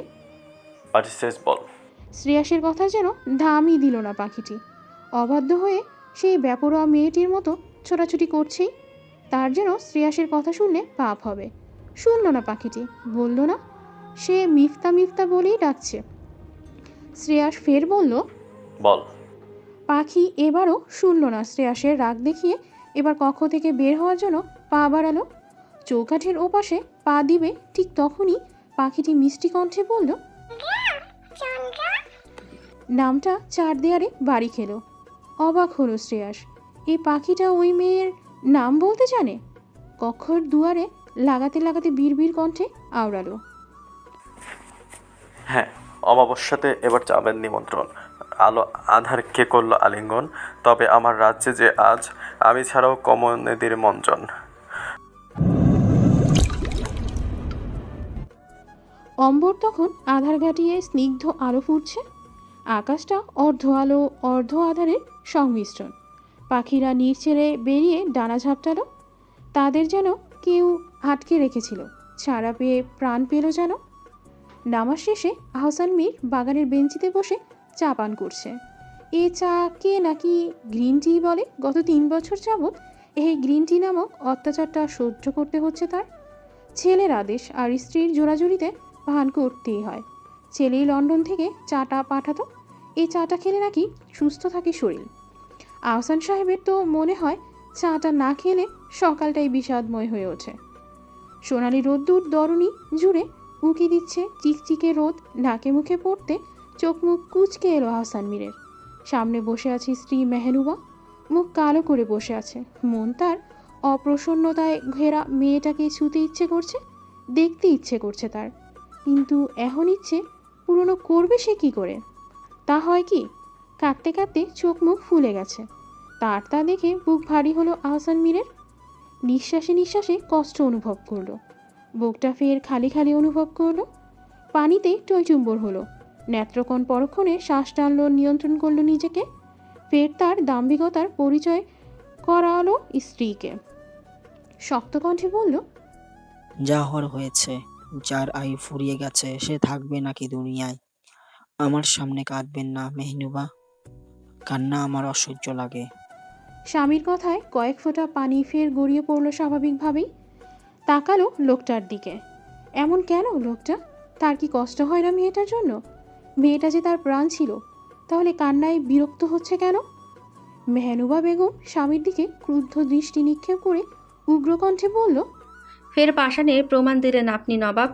আর্টিস্ট বল। শ্রেয়াসের কথা যেন দামই দিল না পাখিটি। অবাধ্য হয়ে সেই বেপরোয়া মেয়েটির মতো ছোটাছুটি করছেই। তার যেন শ্রেয়াসের কথা শুনলে পাপ হবে। শুনল না পাখিটি, বলল না। সে মিফতা মিফতা বলেই ডাকছে। শ্রেয়াস ফের বলল, বল। পাখি এবারও শুনল না শ্রেয়াসের রাগ দেখিয়ে এবার কক্ষ থেকে বের হওয়ার জন্য পা বাড়ালো। চৌকাঠের ওপাশে পা দিবে ঠিক তখনই পাখিটি মিষ্টি কণ্ঠে বলল, নামটা চার দেয়ারে বাড়ি খেলো। অবাক হলো শ্রেয়াস। এই পাখিটা ওই মেয়ের নাম বলতে জানে? কক্ষর দুয়ারে লাগাতে লাগাতে বিড়বিড় কণ্ঠে আওড়ালো, হ্যাঁ, অমাবস্যাতে এবার যাবেন নিমন্ত্রণ। আলো আধার কে করলো আলিঙ্গন, তবে আমার রাজ্যে যে আজ আমি ছাড়াও কমনেদের মঞ্চন। অম্বর তখন আধার ঘাটিয়ে স্নিগ্ধ আলো ফুটছে। আকাশটা অর্ধ আলো অর্ধ আধারের সংমিশ্রণ। পাখিরা নীড় ছেড়ে বেরিয়ে ডানা ঝাপটালো। তাদের যেন কেউ আটকে রেখেছিল। ছাড়া পেয়ে প্রাণ পেল যেন। নামাজ শেষে আহসান মীর বাগানের বেঞ্চিতে বসে চা পান করছে। এ চা কে নাকি গ্রিন টি বলে। গত 3 বছর যাবৎ এই গ্রিন টি নামক অত্যাচারটা সহ্য করতে হচ্ছে তার। ছেলের আদেশ আর স্ত্রীর জোরাজুরিতে পান করতেই হয়। ছেলেই লন্ডন থেকে চাটা পাঠাতো। এই চাটা খেলে নাকি সুস্থ থাকে শরীর। আহসান সাহেবের তো মনে হয় চাটা না খেলে সকালটাই বিষাদময় হয়ে ওঠে। সোনালি রোদ্দুর দরুনি জুড়ে উঁকি দিচ্ছে, চিকচিকে রোদ নাকে মুখে পড়তে চোখ মুখ কুঁচকে এলো আহসান মীরের। সামনে বসে আছে স্ত্রী মেহনুবা, মুখ কালো করে বসে আছে। মন তার অপ্রসন্নতায় ঘেরা মেয়েটাকে ছুতে ইচ্ছে করছে, দেখতে ইচ্ছে করছে তার। কিন্তু এখন ইচ্ছে পূরণ করবে সে কি করে? তা হয় কি? কাঁদতে কাঁদতে চোখ মুখ ফুলে গেছে তার। তা দেখে বুক ভারী হলো আহসান মীরের। নিঃশ্বাসে নিঃশ্বাসে কষ্ট অনুভব করলো। বুকটা ফের খালি খালি অনুভব করলো। পানিতে টইচুম্বর হলো। নেত্রকোণ পরক্ষণে শ্বাস টানলো, নিয়ন্ত্রণ করলো নিজেকে। ফের তার দাম্ভিকতার পরিচয় করালো স্ত্রীকে। শক্ত কণ্ঠে বলল, যা হওয়ার হয়েছে। যার আয়ু ফুরিয়ে গেছে সে থাকবে নাকি দুনিয়ায়? আমার সামনে কাঁদবেন না মেহনুবা, কান্না আমার অসহ্য লাগে। স্বামীর কথায় কয়েক ফোঁটা পানি ফের গড়িয়ে পড়ল স্বাভাবিকভাবেই। তাকালো লোকটার দিকে। এমন কেন লোকটা? তার কি কষ্ট হয় না মেয়েটার জন্য? মেয়েটা যে তার প্রাণ ছিল, তাহলে কান্নায় বিরক্ত হচ্ছে কেন? মেহনুবা বেগম স্বামীর দিকে ক্রুদ্ধ দৃষ্টি নিক্ষেপ করে উগ্রকণ্ঠে বলল, ফের পাষাণের প্রমাণ দিলেন আপনি নবাব।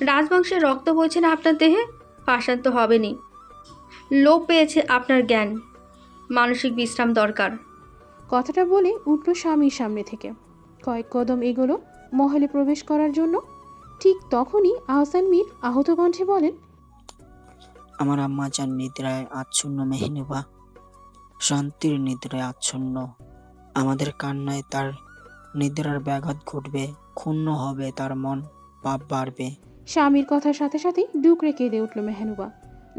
রাজবংশের রক্ত বইছে না আপনার দেহে? পাষাণ তো হবেনি। লোপ পেয়েছে আপনার জ্ঞান। মানসিক বিশ্রাম দরকার। কথাটা বলে উঠল স্বামীর সামনে থেকে। কয়েক কদম এগোলো মহলে প্রবেশ করার জন্য। ঠিক তখনই আহসান মীর আহত কণ্ঠে বলেন, আমার আম্মা যান নিদ্রায় আচ্ছন্ন মেহনুবা, শান্তির নিদ্রায় আচ্ছন্ন। আমাদের কান্নায় তার নিদ্রার ব্যাঘাত ঘটবে, ক্ষুণ্ণ হবে তার মন, পাপ বাড়বে। স্বামীর কথার সাথে সাথেই ডুকরে কেঁদে উঠল মেহনুবা।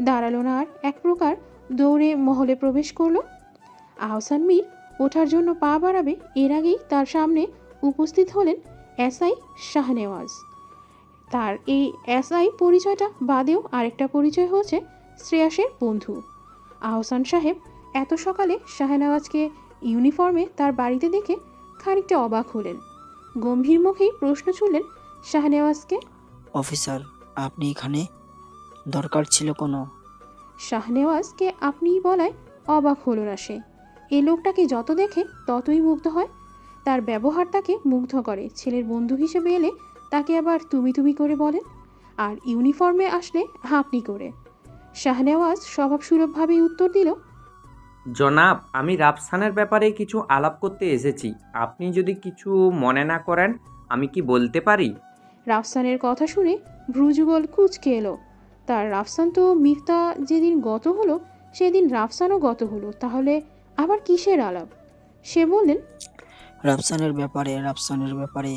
দাঁড়ালো না আর, এক প্রকার দৌড়ে মহলে প্রবেশ করলো। আহসান মীর ওঠার জন্য পা বাড়াবে, এর আগেই তার সামনে উপস্থিত হলেন এসআই শাহনেওয়াজ। তার এই এসআই পরিচয়টা বাদেও আরেকটা পরিচয় হচ্ছে শ্রেয়াসের বন্ধু। আহসান সাহেব এত সকালে শাহনেওয়াজকে ইউনিফর্মে তার বাড়িতে দেখে খানিকটা অবাক হলেন। গম্ভীর মুখেই প্রশ্ন ছুড়লেন শাহনেওয়াজকে, অফিসার, আপনি এখানে? দরকার ছিল কোনো? শাহনেওয়াজকে আপনিই বলায় অবাক হলো না সে। এই লোকটাকে যত দেখে ততই মুগ্ধ হয়। তার ব্যবহার তাকে মুগ্ধ করে। ছেলের বন্ধু হিসেবে এলে তাকে আবার তুমি তুমি করে বলেন, আর ইউনিফর্মে আসলে আপনি করে। শাহনেওয়াজ স্বভাবসুলভভাবেই উত্তর দিল, জনাব, আমি রাফসানের ব্যাপারে কিছু আলাপ করতে এসেছি। আপনি যদি কিছু মনে না করেন, আমি কি বলতে পারি? রাফসানের কথা শুনে ভ্রুযুগল কুঁচকে এলো তার। রাফসান তো মিফতা যেদিন গত হলো সেদিন রাফসানও গত হলো, তাহলে আবার কিসের আলাপ? সে বললেন, রাফসানের ব্যাপারে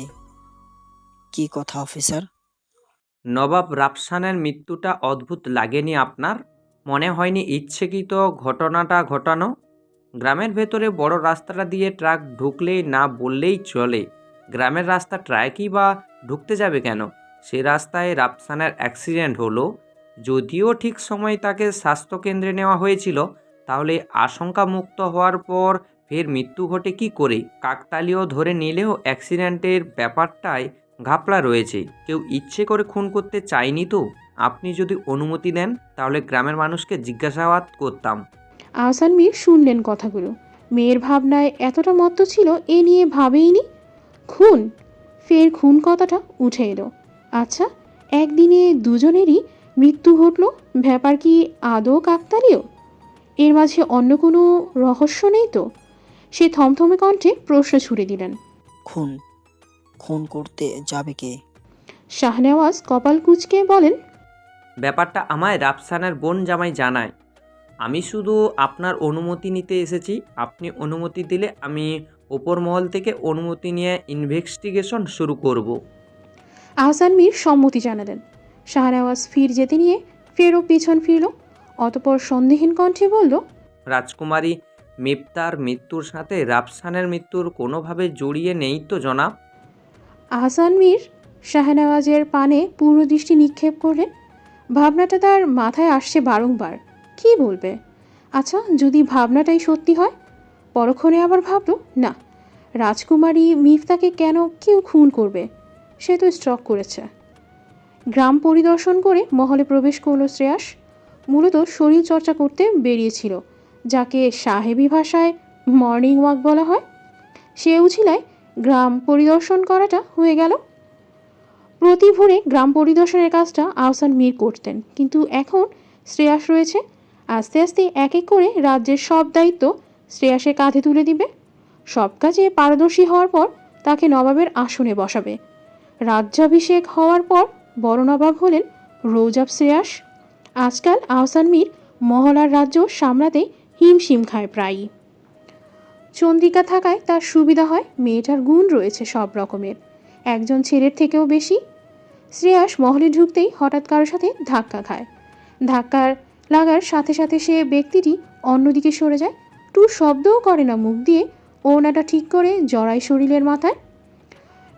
কি কথা অফিসার? নবাব, রাফসানের মৃত্যুটা অদ্ভুত লাগেনি আপনার? মনে হয়নি ইচ্ছাকৃত ঘটনাটা ঘটানো? গ্রামের ভেতরে বড় রাস্তাটা দিয়ে ট্রাক ঢুকলেই না বললেই চলে। গ্রামের রাস্তা ট্রাকই বা ঢুকতে যাবে কেন? সে রাস্তায় রাফসানের অ্যাক্সিডেন্ট হলো। যদিও ঠিক সময় তাকে স্বাস্থ্যকেন্দ্রে নেওয়া হয়েছিল, তাহলে আশঙ্কা মুক্ত হওয়ার পর ফের মৃত্যু ঘটে কি করে? কাকতালীয় ধরে নিলেও অ্যাক্সিডেন্টের ব্যাপারটায় ঘাপলা রয়েছে। কেউ ইচ্ছে করে খুন করতে চায়নি তো? আপনি যদি অনুমতি দেন তাহলে গ্রামের মানুষকে জিজ্ঞাসাবাদ করতাম। আহসান মীর শুনলেন কথাগুলো। মেয়ের ভাবনায় এতটা মত্ত ছিল এ নিয়ে ভাবেইনি। খুন? ফের খুন কথাটা উঠে এলো। আচ্ছা, একদিনে দুজনেরই মৃত্যু ঘটল, ব্যাপার কি আদৌ কাকতালীয়? এর মাঝে অন্য কোনো রহস্য নেই তো? সে থমথমে কণ্ঠে প্রশ্ন ছুড়ে দিলেন, খুন করতে যাবে কে? শাহনেওয়াজ কপাল কুঁচকে বলেন, ব্যাপারটা আমায় রাফসানের বোন জামাই জানায়। আমি শুধু আপনার অনুমতি নিতে এসেছি। আপনি অনুমতি দিলে আমি ওপর মহল থেকে অনুমতি নিয়ে ইনভেস্টিগেশন শুরু করব। আহসান মীর সম্মতি জানালেন। শাহনেওয়াজ ফির যেতে নিয়ে ফেরও পেছন ফিরল। অতপর সন্দেহীন কণ্ঠে বলল, রাজকুমারী মিফতার মৃত্যুর সাথে রাফসানের মৃত্যুর কোনোভাবে জড়িয়ে নেই তো জনাব? আহসান মীর শাহনেওয়াজের পানে পূর্ণ দৃষ্টি নিক্ষেপ করলেন। ভাবনাটা তার মাথায় আসছে বারংবার। কি বলবে? আচ্ছা, যদি ভাবনাটাই সত্যি হয়? পরক্ষণে আবার ভাবল, না, রাজকুমারী মিফতাকে কেন কেউ খুন করবে? সে তো স্ট্রোক করেছে। গ্রাম পরিদর্শন করে মহলে প্রবেশ করল শ্রেয়াস। মূলত শরীর চর্চা করতে বেরিয়েছিল, যাকে সাহেবী ভাষায় মর্নিং ওয়াক বলা হয়। সে উছিলায় গ্রাম পরিদর্শন করাটা হয়ে গেল। প্রতি ভোরে গ্রাম পরিদর্শনের কাজটা আহসান মীর করতেন, কিন্তু এখন শ্রেয়াস রয়েছে। আস্তে আস্তে এক এক করে রাজ্যের সব দায়িত্ব শ্রেয়াসের কাঁধে তুলে দিবে। সব কাজে পারদর্শী হওয়ার পর তাকে নবাবের আসনে বসাবে। রাজ্যাভিষেক হওয়ার পর বড় নবাব হলেন রৌজাব শ্রেয়াস। আজকাল আহসান মীর মহলার রাজ্য সামলাতে হিমশিম খায় প্রায়ই। চন্দ্রিকা থাকায় তার সুবিধা হয়, মেয়েটার গুণ রয়েছে সব রকমের, একজন ছেলের থেকেও বেশি। শ্রেয়াস মহলে ঢুকতেই হঠাৎ কারোর সাথে ধাক্কা খায়। ধাক্কার লাগার সাথে সাথে সে ব্যক্তিটি অন্যদিকে সরে যায়। টু শব্দও করে না মুখ দিয়ে, ওড়নাটা ঠিক করে জড়ায় শরীরের মাথায়।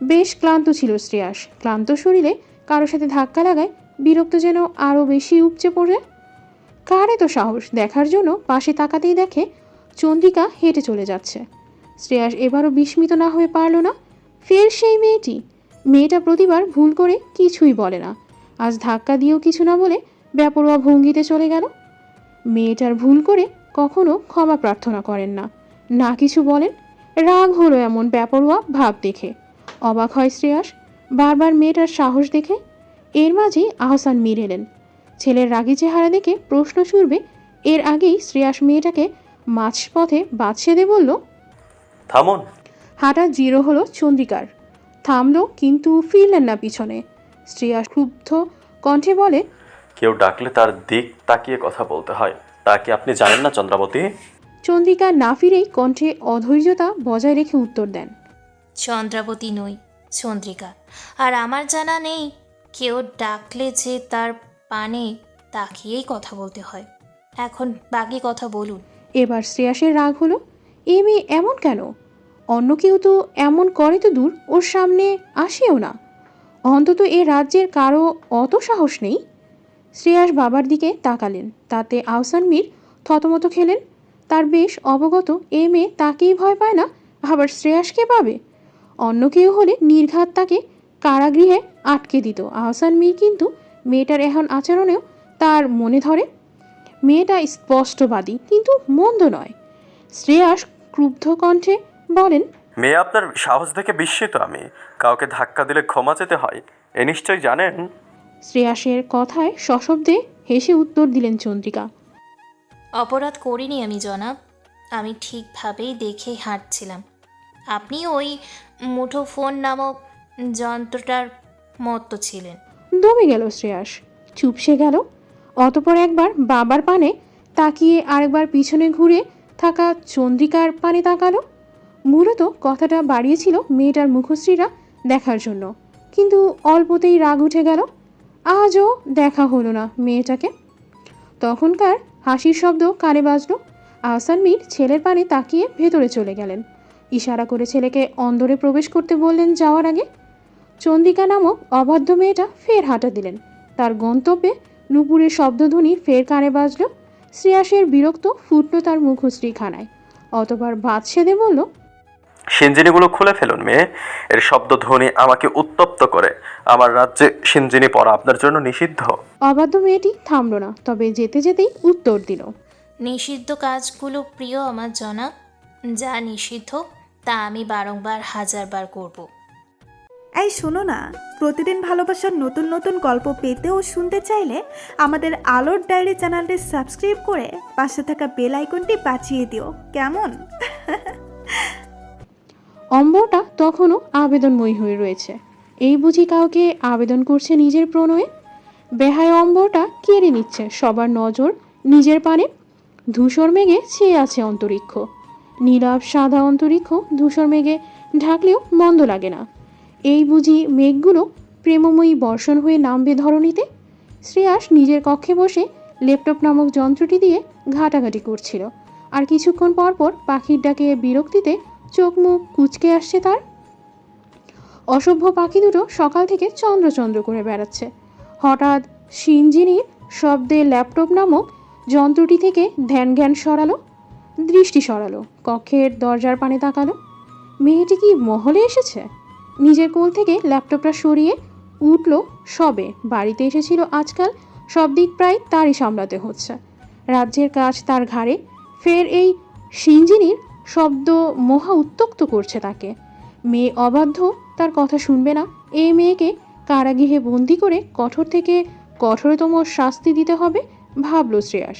বেশ ক্লান্ত ছিল শ্রেয়াস। ক্লান্ত শরীরে কারোর সাথে ধাক্কা লাগায় বিরক্ত যেন আরও বেশি উপচে পড়ে। কার এত সাহস? দেখার জন্য পাশে তাকাতেই দেখে চন্দ্রিকা হেঁটে চলে যাচ্ছে। শ্রেয়াস এবারও বিস্মিত না হয়ে পারল না। ফের সেই মেয়েটি। মেয়েটা প্রতিবার ভুল করে কিছুই বলে না, আজ ধাক্কা দিয়েও কিছু না বলে বেপরোয়া ভঙ্গিতে চলে গেল। মেয়েটার ভুল করে কখনো ক্ষমা প্রার্থনা করেন না, না কিছু বলেন। রাগ হলো এমন বেপরোয়া ভাব দেখে। অবাক হয় শ্রেয়াস বারবার মেয়েটার সাহস দেখে। এর মাঝেই আহসান মীর এলেন। ছেলের রাগী চেহারা দেখে প্রশ্ন ছুড়বে এর আগেই শ্রেয়াস মেয়েটাকে মাঝপথে বাদ সেধে বলল, থামুন। হাঁটা জিরো হলো চন্দ্রিকার। থামলো, কিন্তু ফিরলেন না পিছনে। শ্রেয়াস ক্ষুব্ধ কণ্ঠে বলে, কেউ ডাকলে তার দিক তাকিয়ে কথা বলতে হয়, তা কি আপনি জানেন না চন্দ্রাবতী? চন্দ্রিকা না ফিরেই কণ্ঠে অধৈর্যতা বজায় রেখে উত্তর দেন, চন্দ্রাবতী নই, চন্দ্রিকা। আর আমার জানা নেই কেউ ডাকলে যে তার পানে তাকিয়েই কথা বলতে হয়। এখন বাকি কথা বলুন। এবার শ্রেয়াসের রাগ হলো, এ মেয়ে এমন কেন? অন্য কেউ তো এমন করে তো দূর, ওর সামনে আসেও না। অন্তত এ রাজ্যের কারো অত সাহস নেই। শ্রেয়াস বাবার দিকে তাকালেন, তাতে আহসান মীর থতমত খেলেন। তার বেশ অবগত এ মেয়ে তাকেই ভয় পায় না, আবার শ্রেয়াসকে পাবে। অন্য কেউ হলে নির্ঘাত তাকে কারাগৃহে আটকে দিত। আহসান মীর কিন্তু মেয়েটার এখন আচরণেও তার মনে ধরে। মেয়েটা স্পষ্টবাদী, কিন্তু মন্দ নয়। শ্রেয়াস ক্রুব্ধ কণ্ঠে বলেন, মেয়ে আপনার সাহস দেখে বিস্মিত আমি। কাউকে ধাক্কা দিলে ক্ষমা চেতে হয়, এ নিশ্চয়ই জানেন। শ্রেয়াসের কথায় সশব্দে হেসে উত্তর দিলেন চন্দ্রিকা, অপরাধ করিনি আমি জনাব, আমি ঠিকভাবেই দেখে হাঁটছিলাম। আপনি ওই মুঠোফোন নামক যন্ত্রটার মতো ছিলেন। দমে গেল শ্রেয়াস, চুপসে গেল। অতপর একবার বাবার পানে তাকিয়ে আরেকবার পিছনে ঘুরে থাকা চন্দ্রিকার পানে তাকালো। মূলত কথাটা বাড়িয়েছিল মেয়েটার মুখশ্রীরা দেখার জন্য, কিন্তু অল্পতেই রাগ উঠে গেল। আজও দেখা হলো না মেয়েটাকে। তখনকার হাসির শব্দ কানে বাজলো। আহসান মীর ছেলের পানে তাকিয়ে ভেতরে চলে গেলেন। ইশারা করে ছেলেকে অন্দরে প্রবেশ করতে বললেন যাওয়ার আগে। চন্দ্রিকা নামক অবাধ্য মেয়েটা ফের হাঁটা দিলেন। তার গন্তব্যে নুপুরের শব্দধ্বনি ফের কানে বাজল। শ্রেয়াসের বিরক্ত ফুটল তার মুখশ্রী খানায়। অতবার ভাত সেদে বলল, সিঞ্জিনিগুলো খুলে ফেলুন মেয়ে, এর শব্দধ্বনি আমাকে উত্তপ্ত করে। আমার রাজ্যে সিঞ্জিনি পরা আপনার জন্য নিষিদ্ধ। অবাধ্য মেয়েটি থামল না, তবে যেতে যেতেই উত্তর দিল, নিষিদ্ধ কাজগুলো প্রিয় আমার জনাব, যা নিষিদ্ধ তা আমি বারংবার হাজারবার করব। এই শোনো না, প্রতিদিন ভালোবাসার নতুন নতুন গল্প পেতে ও শুনতে চাইলে আমাদের আলোর ডায়েরি চ্যানেলটি সাবস্ক্রাইব করে পাশে থাকা বেল আইকনটি বাজিয়ে দিও, কেমন? অম্বরটা তখনও আবেদনময়ী হয়ে রয়েছে। এই বুঝি কাউকে আবেদন করছে নিজের প্রণয়ে? বেহায় অম্বরটা কেড়ে নিচ্ছে সবার নজর নিজের পানে। ধূসর মেঘে ছেয়ে আছে অন্তরিক্ষ। নীলাভ সাদা অন্তরিক্ষ ধূসর মেঘে ঢাকলেও মন্দ লাগে না। এই বুঝি মেঘগুলো প্রেমময়ী বর্ষণ হয়ে নামবে ধরণীতে। শ্রেয়াস নিজের কক্ষে বসে ল্যাপটপ নামক যন্ত্রটি দিয়ে ঘাটাঘাটি করছিল। আর কিছুক্ষণ পর পর পাখির ডাকে বিরক্তিতে চোখ মুখ কুঁচকে আসছে তার। অসভ্য পাখি দুটো সকাল থেকে চন্দ্র চন্দ্র করে বেড়াচ্ছে। হঠাৎ সিঞ্জিনির শব্দে ল্যাপটপ নামক যন্ত্রটি থেকে ধ্যান জ্ঞান সরালো, দৃষ্টি সরালো, কক্ষের দরজার পানে তাকালো। মেয়েটি কি মহলে এসেছে? নিজের কোল থেকে ল্যাপটপটা সরিয়ে উঠল সবে। বাড়িতে এসেছিল আজকাল, সব দিক প্রায় তারই সামলাতে হচ্ছে। রাজ্যের কাজ তার ঘাড়ে, ফের এই সিঞ্জিনির শব্দ মহা উত্ত্যক্ত করছে তাকে। মেয়ে অবাধ্য, তার কথা শুনবে না। এই মেয়েকে কারাগৃহে বন্দি করে কঠোর থেকে কঠোরতম শাস্তি দিতে হবে ভাবল শ্রেয়াস।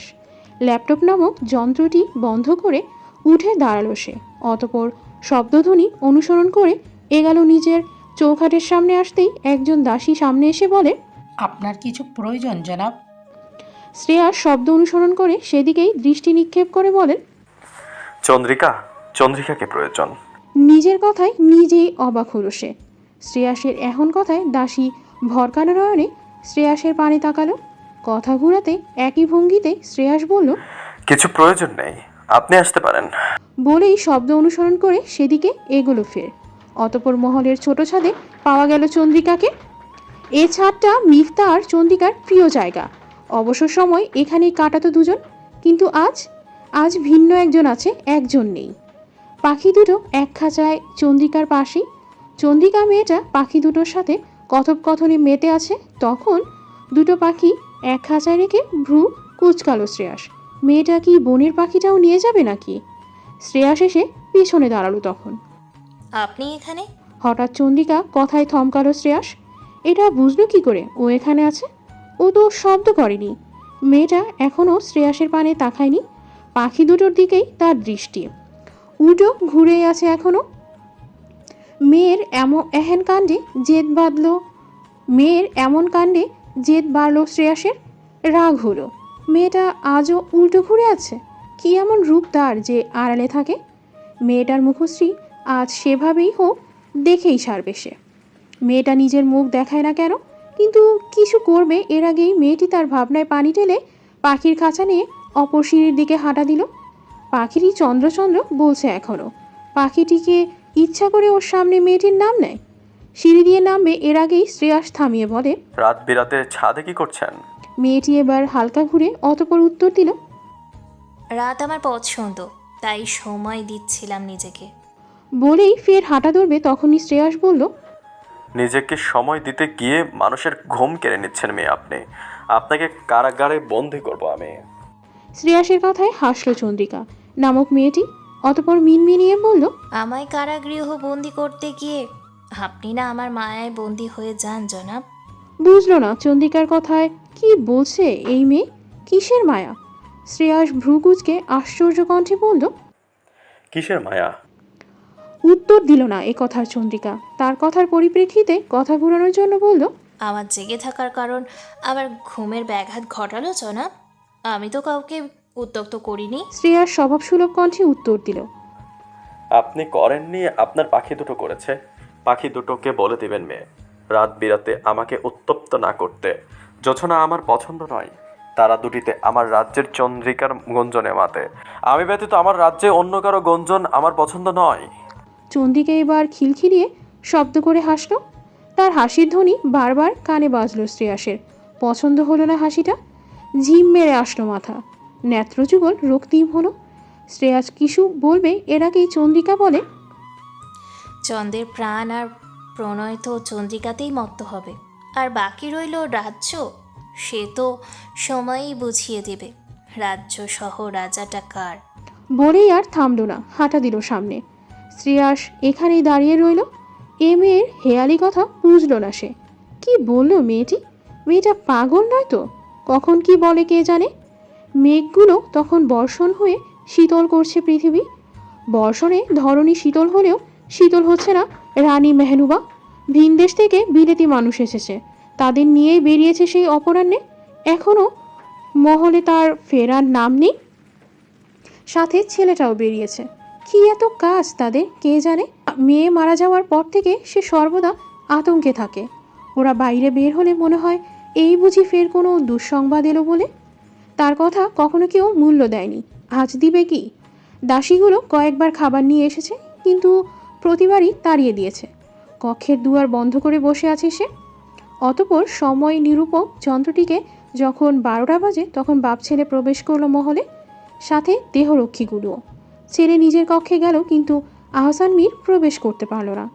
ল্যাপটপ নামক যন্ত্রটি বন্ধ করে উঠে দাঁড়ালো সে। অতপর শব্দধ্বনি অনুসরণ করে এগোল নিজের চৌখাটের সামনে। আসতেই একজন দাসী সামনে এসে বলে, আপনার কিছু প্রয়োজন জনাব? শ্রেয়াস শব্দ অনুসরণ করে সেদিকেই দৃষ্টি নিক্ষেপ করে বলেন, চন্দ্রিকাকে প্রয়োজন। নিজের কথায় নিজেই অবাক হলো সে। শ্রেয়াসের এখন কথায় দাসী ভরকালো নয়নে শ্রেয়াসের পানে তাকালো। কথা ঘুরাতে একই ভঙ্গিতে শ্রেয়াস বলল, কিছু প্রয়োজন নেই, আপনি আসতে পারেন। বলেই শব্দ অনুসরণ করে সেদিকে এগোলো ফের। অতপর মহলের ছোট ছাদে পাওয়া গেল চন্দ্রিকাকে। এ ছাদটা মিফতা আর চন্দ্রিকার প্রিয় জায়গা। অবসর সময় এখানেই কাটাতো দুজন। কিন্তু আজ ভিন্ন একজন আছে, একজন নেই। পাখি দুটো এক খাঁচায় চন্দ্রিকার পাশেই। চন্দ্রিকা মেয়েটা পাখি দুটোর সাথে কথোপকথনে মেতে আছে। তখন দুটো পাখি এক খাঁচায় রেখে ভ্রু কুচকালো শ্রেয়াস। মেয়েটা কি বনের পাখিটাও নিয়ে যাবে নাকি? শ্রেয়াস এসে পিছনে দাঁড়ালো তখন। আপনি এখানে? হঠাৎ চন্দ্রিকা কথায় থমকালো শ্রেয়াস। এটা বুঝলো কি করে ও এখানে আছে? ও তো শব্দ করেনি। মেয়েটা এখনও শ্রেয়াসের পানে তাকায়নি। পাখি দুটোর দিকেই তার দৃষ্টি। উল্টো ঘুরেই আছে এখনো। মেয়ের এমন কাণ্ডে জেদ বাড়ল শ্রেয়াসের। রাগ হলো। মেয়েটা আজও উল্টো ঘুরে আছে। কি এমন রূপ তার যে আড়ালে থাকে? মেয়েটার মুখশ্রী আজ সেভাবেই হোক, দেখেই ছাড়বে সে। মেয়েটা নিজের মুখ দেখায় না কেন? কিন্তু কিছু করবে এর আগেই মেয়েটি তার ভাবনায় পানি ঢেলে পাখির খাঁচা নিয়ে অপর সিঁড়ির দিকে হাঁটা দিল। পাখিরই চন্দ্র বলছে এখনও। পাখিটিকে ইচ্ছা করে ওর সামনে মেয়েটির নাম নেয়। সিঁড়ি দিয়ে নামবে এর আগেই শ্রেয়াস থামিয়ে বলে, রাত বিরাতে ছাদে কি করছেন? মেয়েটি এবার হালকা ঘুরে অতপর উত্তর দিল, রাত আমার পছন্দ, তাই সময় দিচ্ছিলাম নিজেকে। বলেই ফের হাঁটা ধরবে তখনই শ্রেয়াস বলল, নিজেকে সময় দিতে গিয়ে মানুষের ঘুম কেড়ে নিচ্ছেন মেয়ে আপনি। আপনাকে কারাগারে বন্দি করব আমি। শ্রেয়াসের কথায় হাসল চন্দ্রিকা নামক মেয়েটি। অতপর মিনমিনিয়ে বলল, আমায় কারাগৃহ বন্দি করতে গিয়ে আপনি না আমার মায়ায় বন্দি হয়ে যান জনাব। বুঝলো না চন্দ্রিকার কথায় কি বলছে এই মেয়ে, কিসের মায়া? শ্রেয়াস ভ্রুকুচকে আশ্চর্য কণ্ঠে বলল, কিসের মায়া? উত্তর দিল না এ কথার চন্দ্রিকা। তার কথার পরিপ্রেক্ষিতে কথা ঘুরানোর জন্য বলল, আমার জেগে থাকার কারণ আমার ঘুমের ব্যাঘাত ঘটালো জনাব। আমি তো কাউকে উত্ত্যক্ত করিনি। শ্রেয়াস স্বভাবসুলভ কণ্ঠে উত্তর দিল, আপনি করেননি, আপনার পাখি দুটো করেছে। পাখি দুটোকে বলে দিবেন মেয়ে রাত বিরাতে আমাকে উত্তপ্ত না করতে। যোছনা আমার পছন্দ নয়। তারা দুটিতে আমার রাজ্যের চন্দ্রিকার গঞ্জনে মাতে। আমি ব্যতীত আমার রাজ্যে অন্য কারো গঞ্জন আমার পছন্দ নয়। চন্দ্রিকা এবার খিলখিলিয়ে শব্দ করে হাসল। তার হাসির ধ্বনি বারবার কানে বাজল শ্রেয়াসের। পছন্দ হলো না হাসিটা। ঝিম মেরে আসলো মাথা, নেত্রযুগল রক্তিম হলো। শ্রেয়াস কিছু বলবে এর আগেই চন্দ্রিকা বলে, চন্দ্রের প্রাণ আর প্রণয় তো চন্দ্রিকাতেই মত্ত হবে। আর বাকি রইল রাজ্য, সে তো সময়ই বুঝিয়ে দেবে রাজ্য সহ রাজাটা কার। বলেই আর থামল না, হাঁটা দিল সামনে। শ্রেয়াস এখানেই দাঁড়িয়ে রইল। এ মেয়ের হেয়ালি কথা বুঝল না সে। কি বলল মেয়েটা পাগল নয় তো? কখন কি বলে কে জানে। মেঘগুলো তখন বর্ষণ হয়ে শীতল করছে পৃথিবী। বর্ষণে ধরণী শীতল হলেও শীতল হচ্ছে না রানী মেহনুবা। ভিনদেশ থেকে বিলেতি মানুষ এসেছে, তাদের নিয়েই বেরিয়েছে সেই অপরাহ্নে। এখনও মহলে তার ফেরার নাম নেই। সাথে ছেলেটাও বেরিয়েছে। কি এত কাজ তাদের কে জানে। মেয়ে মারা যাওয়ার পর থেকে সে সর্বদা আতঙ্কে থাকে। ওরা বাইরে বের হলে মনে হয় এই বুঝি ফের কোনো দুঃসংবাদ এলো বলে। তার কথা কখনো কেউ মূল্য দেয়নি, আজ দিবে কি? দাসীগুলো কয়েকবার খাবার নিয়ে এসেছে, কিন্তু প্রতিবারই তাড়িয়ে দিয়েছে। কক্ষের দুয়ার বন্ধ করে বসে আছে সে। অতপর সময় নিরূপক যন্ত্রটিকে যখন 12টা বাজে, তখন বাপ ছেলে প্রবেশ করলো মহলে, সাথে দেহরক্ষীগুলোও। ছেলে নিজের কক্ষে গেল, কিন্তু আহসান মীর প্রবেশ করতে পারল না।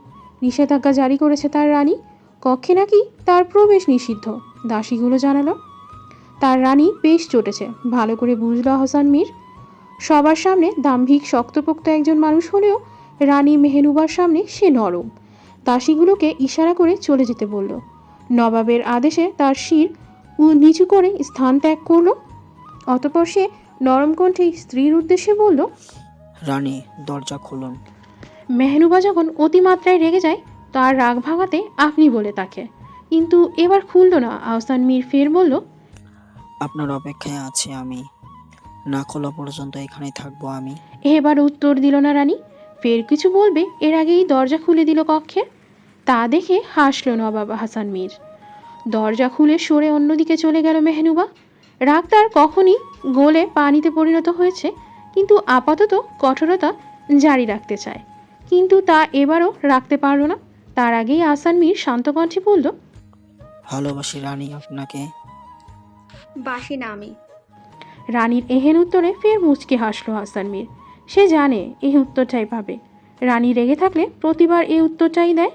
নিষেধাজ্ঞা জারি করেছে তার রানী, কক্ষে নাকি তার প্রবেশ নিষিদ্ধ। দাসীগুলো জানালো। তার রানী বেশ চটেছে, ভালো করে বুঝলো আহসান মীর। সবার সামনে দাম্ভিক শক্তপোক্ত একজন মানুষ হলেও রানী মেহনুবার সামনে সে নরম। দাসীগুলোকে ইশারা করে চলে যেতে বলল। নবাবের আদেশে তার শির নিচু করে স্থান ত্যাগ করলো। অতপর সে নরম কণ্ঠে স্ত্রীর উদ্দেশ্যে বলল, রানী, দরজা খুলুন। মেহনুবা যখন অতিমাত্রায় রেগে যায়, তার রাগ ভাঙাতে আপনি বলে তাকে, কিন্তু এবার খুলল না। আহসান মীর ফের বলল, আপনার অপেক্ষায় আছি আমি, না খোলা পর্যন্ত এখানেই থাকবো আমি। এবার উত্তর দিল না রানী। ফের কিছু বলবে এর আগেই দরজা খুলে দিল কক্ষের। তা দেখে হাসল নবাব হাসান মীর। দরজা খুলে সরে অন্যদিকে চলে গেল মেহনুবা। রাগ তার কখনই গলে পানিতে পরিণত হয়েছে, কিন্তু আপাতত কঠোরতা জারি রাখতে চায়, কিন্তু তা এবারও রাখতে পারল না। তার আগেই হাসান মীর শান্ত কণ্ঠে বলল, ভালোবাসি রানী আপনাকে। বাসি না আমি। রানীর এহেন উত্তরে ফের মুচকে হাসলো হাসান মীর। সে জানে এই উত্তরটাই পাবে। রানী রেগে থাকলে প্রতিবার এই উত্তরটাই দেয়।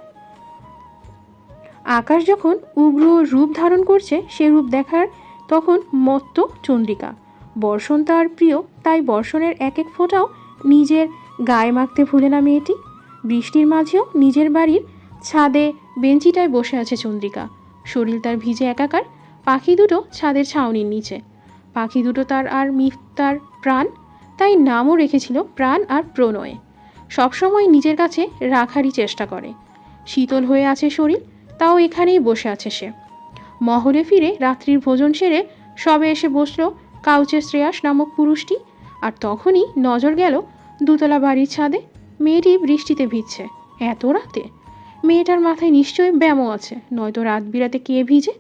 আকাশ যখন উগ্র রূপ ধারণ করছে, সে রূপ দেখার তখন মত্ত চন্দ্রিকা। বর্ষণ তার প্রিয়, তাই বর্ষণের এক এক ফোঁটাও নিজের গায়ে মাখতে ভুলে না মেয়েটি। বৃষ্টির মাঝেও নিজের বাড়ির ছাদে বেঞ্চিটায় বসে আছে চন্দ্রিকা। শরীর তার ভিজে একাকার। পাখি দুটো ছাদের ছাউনির নিচে। পাখি দুটো তার আর তার প্রাণ, তাই নামও রেখেছিল প্রাণ আর প্রণয়ে। সবসময় নিজের কাছে রাখারই চেষ্টা করে। শীতল হয়ে আছে শরীর, তাও এখানেই বসে আছে সে। মহলে ফিরে রাত্রির ভোজন সেরে সবে এসে বসলো কাউচে শ্রেয়াস নামক পুরুষটি। আর তখনই নজর গেল দুতলা বাড়ির ছাদে। মেয়েটি বৃষ্টিতে ভিজছে। এত রাতে? মেয়েটার মাথায় নিশ্চয়ই ব্যামো আছে, নয়তো রাত বিরাতে কে ভিজে?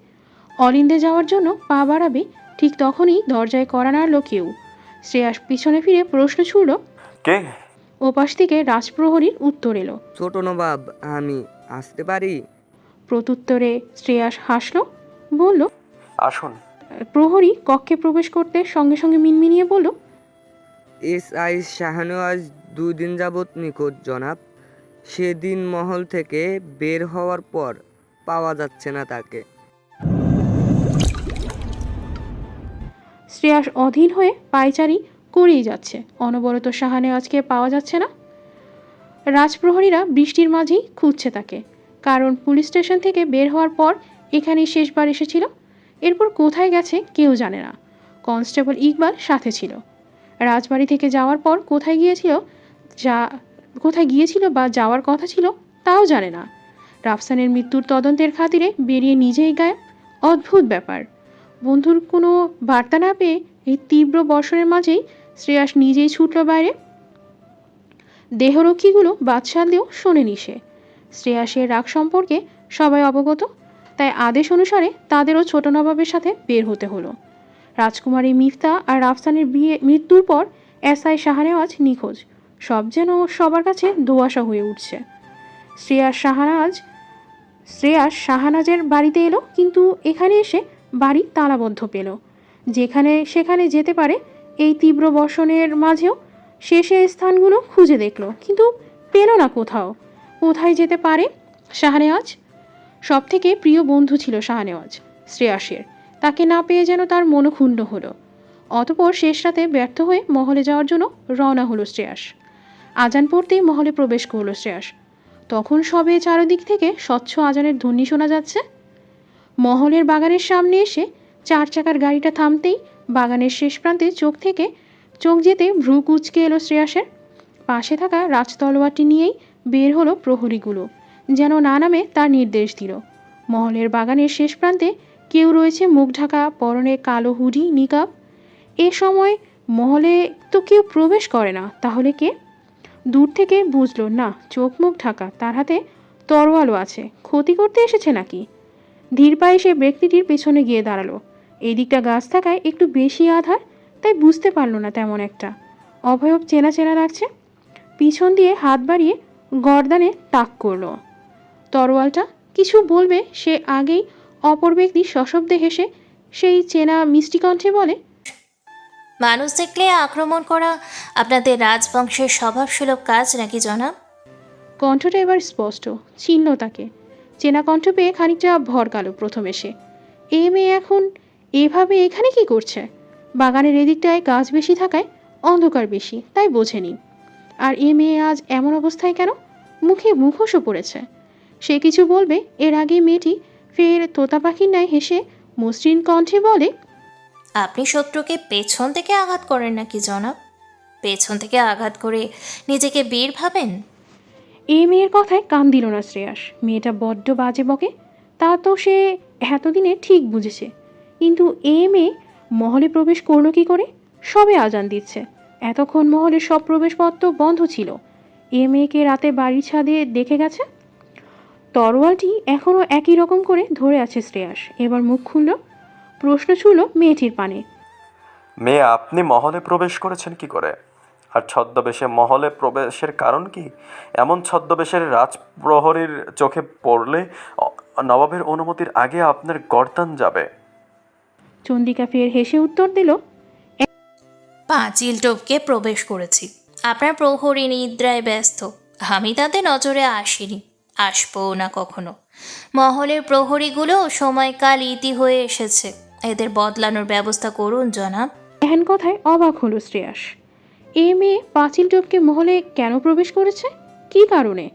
অলিন্দে যাওয়ার জন্য পা বাড়াবে, ঠিক তখনই দরজায় কড়া নাড়ল কেউ। শ্রেয়াস পিছনে ফিরে প্রশ্ন ছুড়ল। কে? ওপাশ থেকে রাজপ্রহরীর উত্তর এলো। ছোট নবাব, আমি আসতে পারি? প্রত্যুত্তরে শ্রেয়াস হাসল, বলল, আসুন। প্রহরী কক্ষে প্রবেশ করতে সঙ্গে সঙ্গে মিনমিনিয়ে বলল, এসআই শাহনওয়াজ 2 দিন যাবৎ নিখোঁজ জনাব। সেদিন মহল থেকে বের হওয়ার পর পাওয়া যাচ্ছে না তাকে। শ্রেয়াস অধীন হয়ে পায়চারি করেই যাচ্ছে। অনবরত শাহনেওয়াজকে পাওয়া যাচ্ছে না। রাজপ্রহরীরা বৃষ্টির মাঝেই খুঁজছে তাকে, কারণ পুলিশ স্টেশন থেকে বের হওয়ার পর এখানেই শেষবার এসেছিল। এরপর কোথায় গেছে কেউ জানে না। কনস্টেবল ইকবাল সাথে ছিল। রাজবাড়ি থেকে যাওয়ার পর কোথায় গিয়েছিল বা যাওয়ার কথা ছিল তাও জানে না। রাফসানের মৃত্যুর তদন্তের খাতিরে বেরিয়ে নিজেই গায়েব। অদ্ভুত ব্যাপার। বন্ধুর কোনো বার্তা না পেয়ে এই তীব্র বর্ষণের মাঝেই শ্রেয়াস নিজেই ছুটল বাইরে। দেহরক্ষীগুলো বাদশালেও শোনেনি সে। শ্রেয়াসের রাগ সম্পর্কে সবাই অবগত, তাই আদেশ অনুসারে তাদেরও ছোট নবাবের সাথে বের হতে হলো। রাজকুমারী মিফতা আর রাফসানের মৃত্যুর পর এসআই শাহনেওয়াজ নিখোঁজ। সব যেন সবার কাছে দোয়াশা হয়ে উঠছে। শ্রেয়াস শাহনাজের বাড়িতে এলো, কিন্তু এখানে এসে বাড়ি তালাবদ্ধ পেল। সেখানে যেতে পারে এই তীব্র বর্ষণের মাঝেও শেষে স্থানগুলো খুঁজে দেখলো, কিন্তু পেল না কোথাও। কোথায় যেতে পারে শাহনেওয়াজ? সব থেকে প্রিয় বন্ধু ছিল শাহনেওয়াজ শ্রেয়াসের। তাকে না পেয়ে যেন তার মনক্ষুণ্ণ হলো। অতপর শেষ রাতে ব্যর্থ হয়ে মহলে যাওয়ার জন্য রওনা হলো শ্রেয়াস। আজান পড়তেই মহলে প্রবেশ করলো শ্রেয়াস। তখন সবে চারদিক থেকে স্বচ্ছ আজানের ধ্বনি শোনা যাচ্ছে। মহলের বাগানের সামনে এসে 4 চাকার গাড়িটা থামতেই বাগানের শেষ প্রান্তে চোখ যেতে ভ্রু কুঁচকে এলো শ্রেয়াসের। পাশে থাকা রাজতলোয়ারটি নিয়েই বের হলো প্রহরীগুলো, যেন না নামে তার নির্দেশ দিল। মহলের বাগানের শেষ প্রান্তে কেউ রয়েছে মুখ ঢাকা, পরনে কালো হুডি নিকাব। এ সময় মহলে তো কেউ প্রবেশ করে না, তাহলে কে? দূর থেকে বুঝলো না, চোখ মুখ ঢাকা, তার হাতে তরোয়ালও আছে। ক্ষতি করতে এসেছে নাকি? ধীর পায়ে সে ব্যক্তিটির পেছনে গিয়ে দাঁড়ালো। এই দিকটা গাছ থাকায় একটু বেশি আধার, তাই বুঝতে পারল না তেমন একটা। অভয়ব চেনা চেনা লাগছে। পিছন দিয়ে হাত বাড়িয়ে গর্দানে তাক করলো। তরোয়ালটা কিছু বলবে সে আগেই অপর ব্যক্তি সশব্দে হেসে সেই চেনা মিষ্টি কণ্ঠে বলে, মানুষ দেখলে আক্রমণ করা আপনাদের রাজবংশের স্বভাবসুলভ কাজ নাকি জনাব? কণ্ঠটা এবার স্পষ্ট, চিনল তাকে। চেনা কণ্ঠ পেয়ে খানিকটা ভরকালো প্রথম এসে। এ মেয়ে এখন এভাবে এখানে কি করছে? বাগানের এদিকটায় গাছ বেশি থাকায় অন্ধকার বেশি, তাই বোঝেনি। আর এ মেয়ে আজ এমন অবস্থায় কেন? মুখে মুখোশও পড়েছে। সে কিছু বলবে এর আগে মেয়েটি ফের তোতা পাখির ন্যায় হেসে মসৃণ কণ্ঠে বলে, আপনি শত্রুকে পেছন থেকে আঘাত করেন নাকি জনাব? পেছন থেকে আঘাত করে নিজেকে বীর ভাবেন? এই মেয়ের কথায় কান দিল না শ্রেয়াস। মেয়েটা বড্ড বাজে বকে, তা তো সে এতদিনে ঠিক বুঝেছে। কিন্তু এ মেয়ে মহলে প্রবেশ করলো কি করে? সবে আজান দিচ্ছে, এতক্ষণ মহলের সব প্রবেশপথ তো বন্ধ ছিল। এ মেয়েকে রাতে বাড়ির ছাদে দেখে গেছে। তরোয়ালটি এখনও একই রকম করে ধরে আছে শ্রেয়াস। এবার মুখ খুলল, প্রশ্ন ছুড়ল মেয়েটির পানে। মেয়ে, আপনি মহলে প্রবেশ করেছেন কি করে? আর ছদ্মবেশে মহলে প্রবেশের কারণ কি? এমন ছদ্মবেশের রাজপ্রহরীর চোখে পড়লে নবাবের অনুমতির আগে আপনার গর্দান যাবে। চন্দ্রিকা ফের হেসে উত্তর দিল, পাঁচিল টপকে প্রবেশ করেছি। আপনার প্রহরী নিদ্রায় ব্যস্ত, আমি তাতে নজরে আসিনি, আসবও না কখনো। মহলের প্রহরীগুলো সময়কাল ইতি হয়ে এসেছে, এদের বদলানোর ব্যবস্থা করুন জনাব। এহেন কথায় অবাক হলো শ্রেয়াস। এ মেয়ে পাঁচিল টপকে মহলে কেন প্রবেশ করেছে? কী কারণে?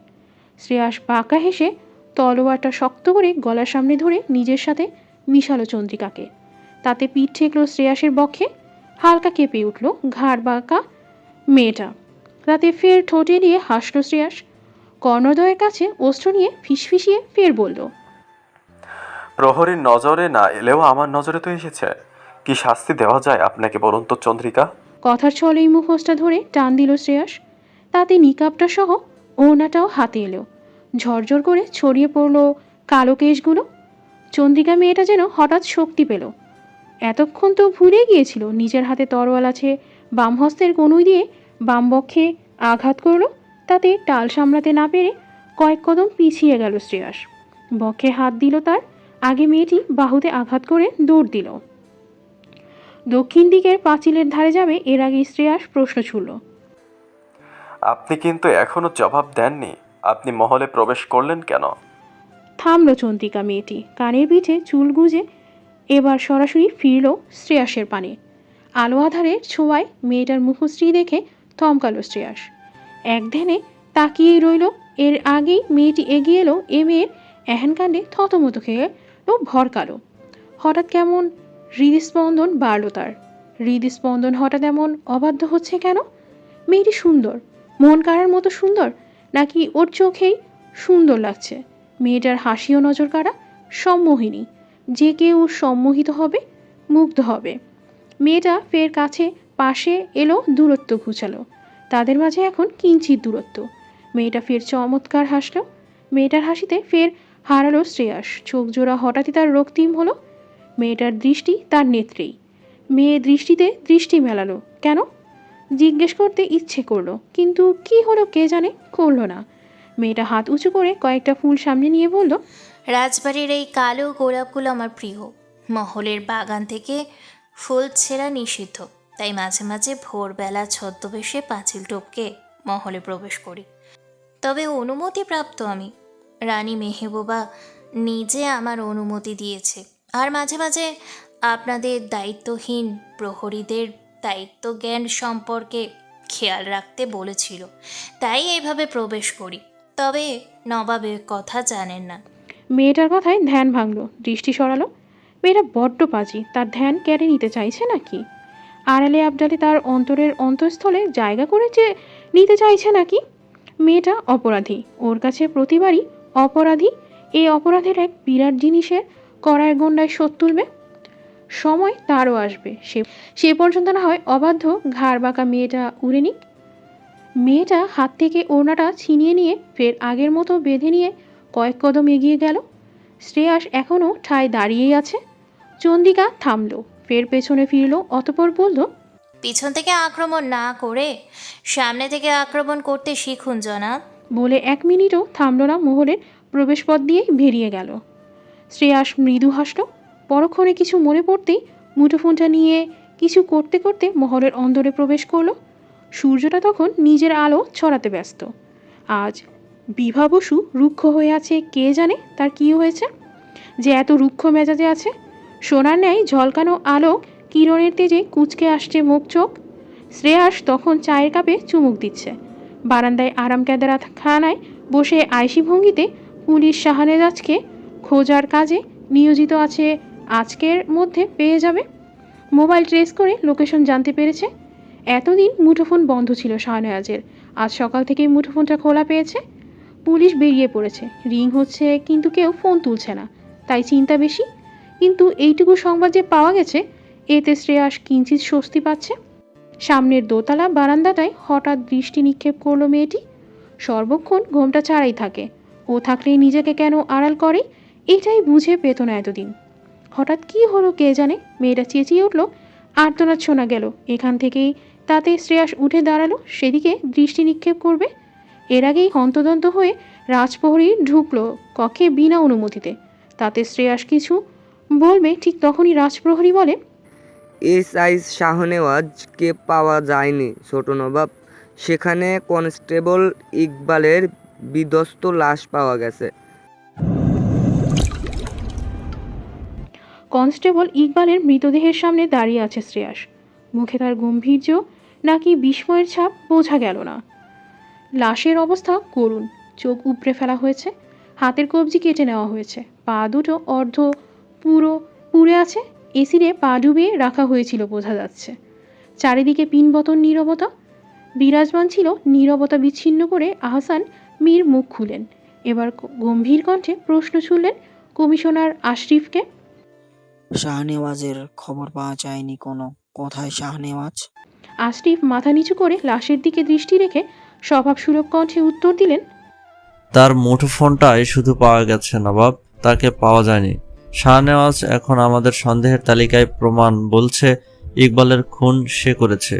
শ্রেয়াস বাঁকা হেসে তলোয়ারটা শক্ত করে গলার সামনে ধরে নিজের সাথে মিশালো চন্দ্রিকাকে। তাতে পিঠ ঠেকলো শ্রেয়াসের বক্ষে। হালকা কেঁপে উঠল ঘাড় বাঁকা মেয়েটা। তাতে ফের ঠোঁটে দিয়ে হাসলো শ্রেয়াস। কর্ণদয়ের কাছে অস্ত্র নিয়ে ফিসফিসিয়ে ফের বলল, প্রহরীর নজরে না এলেও আমার নজরে তো এসেছে। কি শাস্তি দেওয়া যায় আপনাকে বলুন তো চন্দ্রিকা? কথার ছলেই মুখোশটা ধরে টান দিল শ্রেয়াস। তাতে নিকাবটা সহ ওড়নাটাও হাতে এলো। ঝরঝর করে ছড়িয়ে পড়লো কালো কেশগুলো। চন্দ্রিকা মেয়েটা যেন হঠাৎ শক্তি পেল। এতক্ষণ তো ভুলে গিয়েছিল নিজের হাতে তরোয়াল আছে। বাম হস্তের কনুই দিয়ে বাম বক্ষে আঘাত করলো। তাতে টাল সামলাতে না পেরে কয়েক কদম পিছিয়ে গেল শ্রেয়াস। বক্ষে হাত দিল তার আগে মেয়েটি বাহুতে আঘাত করে দৌড় দিল। দক্ষিণ দিকের পাঁচিলের ধারে যাবে এর আগে শ্রেয়াস প্রশ্ন ছুড়ল, আপনি কিন্তু এখনো জবাব দেননি। আপনি মহলে প্রবেশ করলেন কেন? থামল চন্দ্রিকা মেয়েটি। কানের পিঠে চুল গুজে এবার সরাসরি ফিরল শ্রেয়াসের পানে। আলো আধারের ছোঁয়ায় মেয়েটার মুখশ্রী দেখে থমকালো শ্রেয়াস। এক ধ্যানে তাকিয়েই রইল। এর আগেই মেয়েটি এগিয়ে এলো। এ মেয়ের এহেন কাণ্ডে থতমত খেয়ে ভরকালো। হঠাৎ কেমন হৃদস্পন্দন বাড়ল তার। হৃদস্পন্দন হঠাৎ এমন অবাধ্য হচ্ছে কেন? মেয়েটি সুন্দর, মন কাড়ার মতো সুন্দর, নাকি ওর চোখেই সুন্দর লাগছে? মেয়েটার হাসিও নজর কাড়া, সম্মোহিনী। যে কেউ সম্মোহিত হবে, মুগ্ধ হবে। মেয়েটা ফের কাছে পাশে এলো, দূরত্ব ঘুচালো। তাদের মাঝে এখন কিঞ্চিত দূরত্ব। মেয়েটা ফের চমৎকার হাসলো। মেয়েটার হাসিতে ফের হারালো শ্রেয়াস। চোখ জোড়া হঠাৎই তার রক্তিম হলো। মেয়েটার দৃষ্টি তার নেত্রেই। মেয়ে দৃষ্টিতে দৃষ্টি মেলালো কেন? জিজ্ঞেস করতে ইচ্ছে করলো, কিন্তু কি হলো কে জানে, করলো না। মেয়েটা হাত উঁচু করে কয়েকটা ফুল সামনে নিয়ে বলল, রাজবাড়ির এই কালো গোলাপগুলো আমার প্রিয়। মহলের বাগান থেকে ফুল ছেঁড়া নিষিদ্ধ, তাই মাঝে মাঝে ভোরবেলা ছদ্মবেশে পাঁচিল টপকে মহলে প্রবেশ করি। তবে অনুমতিপ্রাপ্ত আমি। রানী মেহবুবা নিজে আমার অনুমতি দিয়েছে। আর মাঝে মাঝে আপনাদের দায়িত্বহীন প্রহরীদের দায়িত্ব জ্ঞান সম্পর্কে খেয়াল রাখতে বলেছিল, তাই এইভাবে প্রবেশ করি। তবে নবাবের কথা জানেন না। মেয়েটার কথায় ধ্যান ভাঙল, দৃষ্টি সরালো। মেয়েটা বড্ড পাজি, তার ধ্যান কেড়ে নিতে চাইছে নাকি? আড়ালে আবডালে তার অন্তরের অন্তঃস্থলে জায়গা করে যে নিতে চাইছে নাকি? মেয়েটা অপরাধী, ওর কাছে প্রতিবারই অপরাধী। এই অপরাধের এক বিরাট জিনিসের কড়ায় গন্ডায় শোধ তুলবে। সময় তারও আসবে, সে পর্যন্ত না হয় অবাধ্য ঘাড় বাঁকা মেয়েটা উড়ে নিক। মেয়েটা হাত থেকে ওড়নাটা ছিনিয়ে নিয়ে ফের আগের মতো বেঁধে নিয়ে কয়েক কদম এগিয়ে গেল। শ্রেয়াস এখনও ঠায় দাঁড়িয়েই আছে। চন্দ্রিকা থামল, ফের পেছনে ফিরল, অতপর বলল, পিছন থেকে আক্রমণ না করে সামনে থেকে আক্রমণ করতে শিখুন জনাব। বলে 1 মিনিটও থামল না মহলের প্রবেশপথ দিয়ে বেরিয়ে গেল। শ্রেয়াস মৃদু হাসল। পরক্ষণে কিছু মনে পড়তেই মুঠোফোনটা নিয়ে কিছু করতে করতে মহলের অন্দরে প্রবেশ করলো। সূর্যটা তখন নিজের আলো ছড়াতে ব্যস্ত। আজ বিভা বসু রুক্ষ হয়ে আছে, কে জানে তার কী হয়েছে যে এত রুক্ষ মেজাজে আছে। সোনার ন্যায় ঝলকানো আলো কিরণের তেজে কুঁচকে আসছে মুখ চোখ। শ্রেয়াস তখন চায়ের কাপে চুমুক দিচ্ছে। বারান্দায় আরাম কেদারা খানায় বসে আয়সী ভঙ্গিতে পুলিশ শাহনেওয়াজকে খোঁজার কাজে নিয়োজিত আছে। আজকের মধ্যে পেয়ে যাবে। মোবাইল ট্রেস করে লোকেশন জানতে পেরেছে। এতদিন মুঠোফোন বন্ধ ছিল শাহনেওয়াজের, আজ সকাল থেকেই মুঠোফোনটা খোলা পেয়েছে। পুলিশ বেরিয়ে পড়েছে, রিং হচ্ছে কিন্তু কেউ ফোন তুলছে না, তাই চিন্তা বেশি। কিন্তু এইটুকু সংবাদ যে পাওয়া গেছে, এতে শ্রেয়াস কিঞ্চিৎ স্বস্তি পাচ্ছে। সামনের দোতলা বারান্দাটায় হঠাৎ দৃষ্টি নিক্ষেপ করলো মেয়েটি। সর্বক্ষণ ঘোমটা ছাড়াই থাকে, ও থাকলেই নিজেকে কেন আড়াল করে, এটাই বুঝে পেত না এতদিন। হঠাৎ কি হলো কে জানে, মেয়েটা চেঁচিয়ে উঠল। আর্তনাদ শোনা গেল এখান থেকেই। তাতে শ্রেয়াস উঠে দাঁড়ালো, সেদিকে দৃষ্টি নিক্ষেপ করবে। এর আগেই হন্তদন্ত হয়ে রাজপ্রহরী ঢুকলো কক্ষে বিনা অনুমতিতে। তাতে শ্রেয়াস কিছু বলবে, ঠিক তখনই রাজপ্রহরী বলে, এসআই শাহনেওয়াজকে পাওয়া যায়নি ছোট নবাব। সেখানে কনস্টেবল ইকবালের বিধ্বস্ত লাশ পাওয়া গেছে। কনস্টেবল ইকবালের মৃতদেহের সামনে দাঁড়িয়ে আছে শ্রেয়াস। মুখে তার গম্ভীর্য নাকি বিস্ময়ের ছাপ বোঝা গেল না। লাশের অবস্থা করুণ, চোখ উপড়ে ফেলা হয়েছে, হাতের কবজি কেটে নেওয়া হয়েছে, পা দুটো অর্ধ পুরো পুড়ে আছে। এসিডে পা ডুবিয়ে রাখা হয়েছিল বোঝা যাচ্ছে। চারিদিকে পিনবতন নীরবতা বিরাজমান ছিল। নীরবতা বিচ্ছিন্ন করে আহসান মীর মুখ খুলেন। এবার গম্ভীর কণ্ঠে প্রশ্ন ছুড়লেন কমিশনার আশরিফকে। শাহনেওয়াজের খবর পাওয়া যায়নি কোনো, কোথায় শাহনেওয়াজ? আশরিফ মাথা নিচু করে লাশের দিকে দৃষ্টি রেখে স্বভাবসুলভ কণ্ঠে উত্তর দিলেন, তার মুঠোফোনটাই শুধু পাওয়া গেছে নবাব, তাকে পাওয়া যায়নি। শাহনেওয়াজ এখন আমাদের সন্দেহের তালিকায়। প্রমাণ বলছে ইকবালের খুন সে করেছে,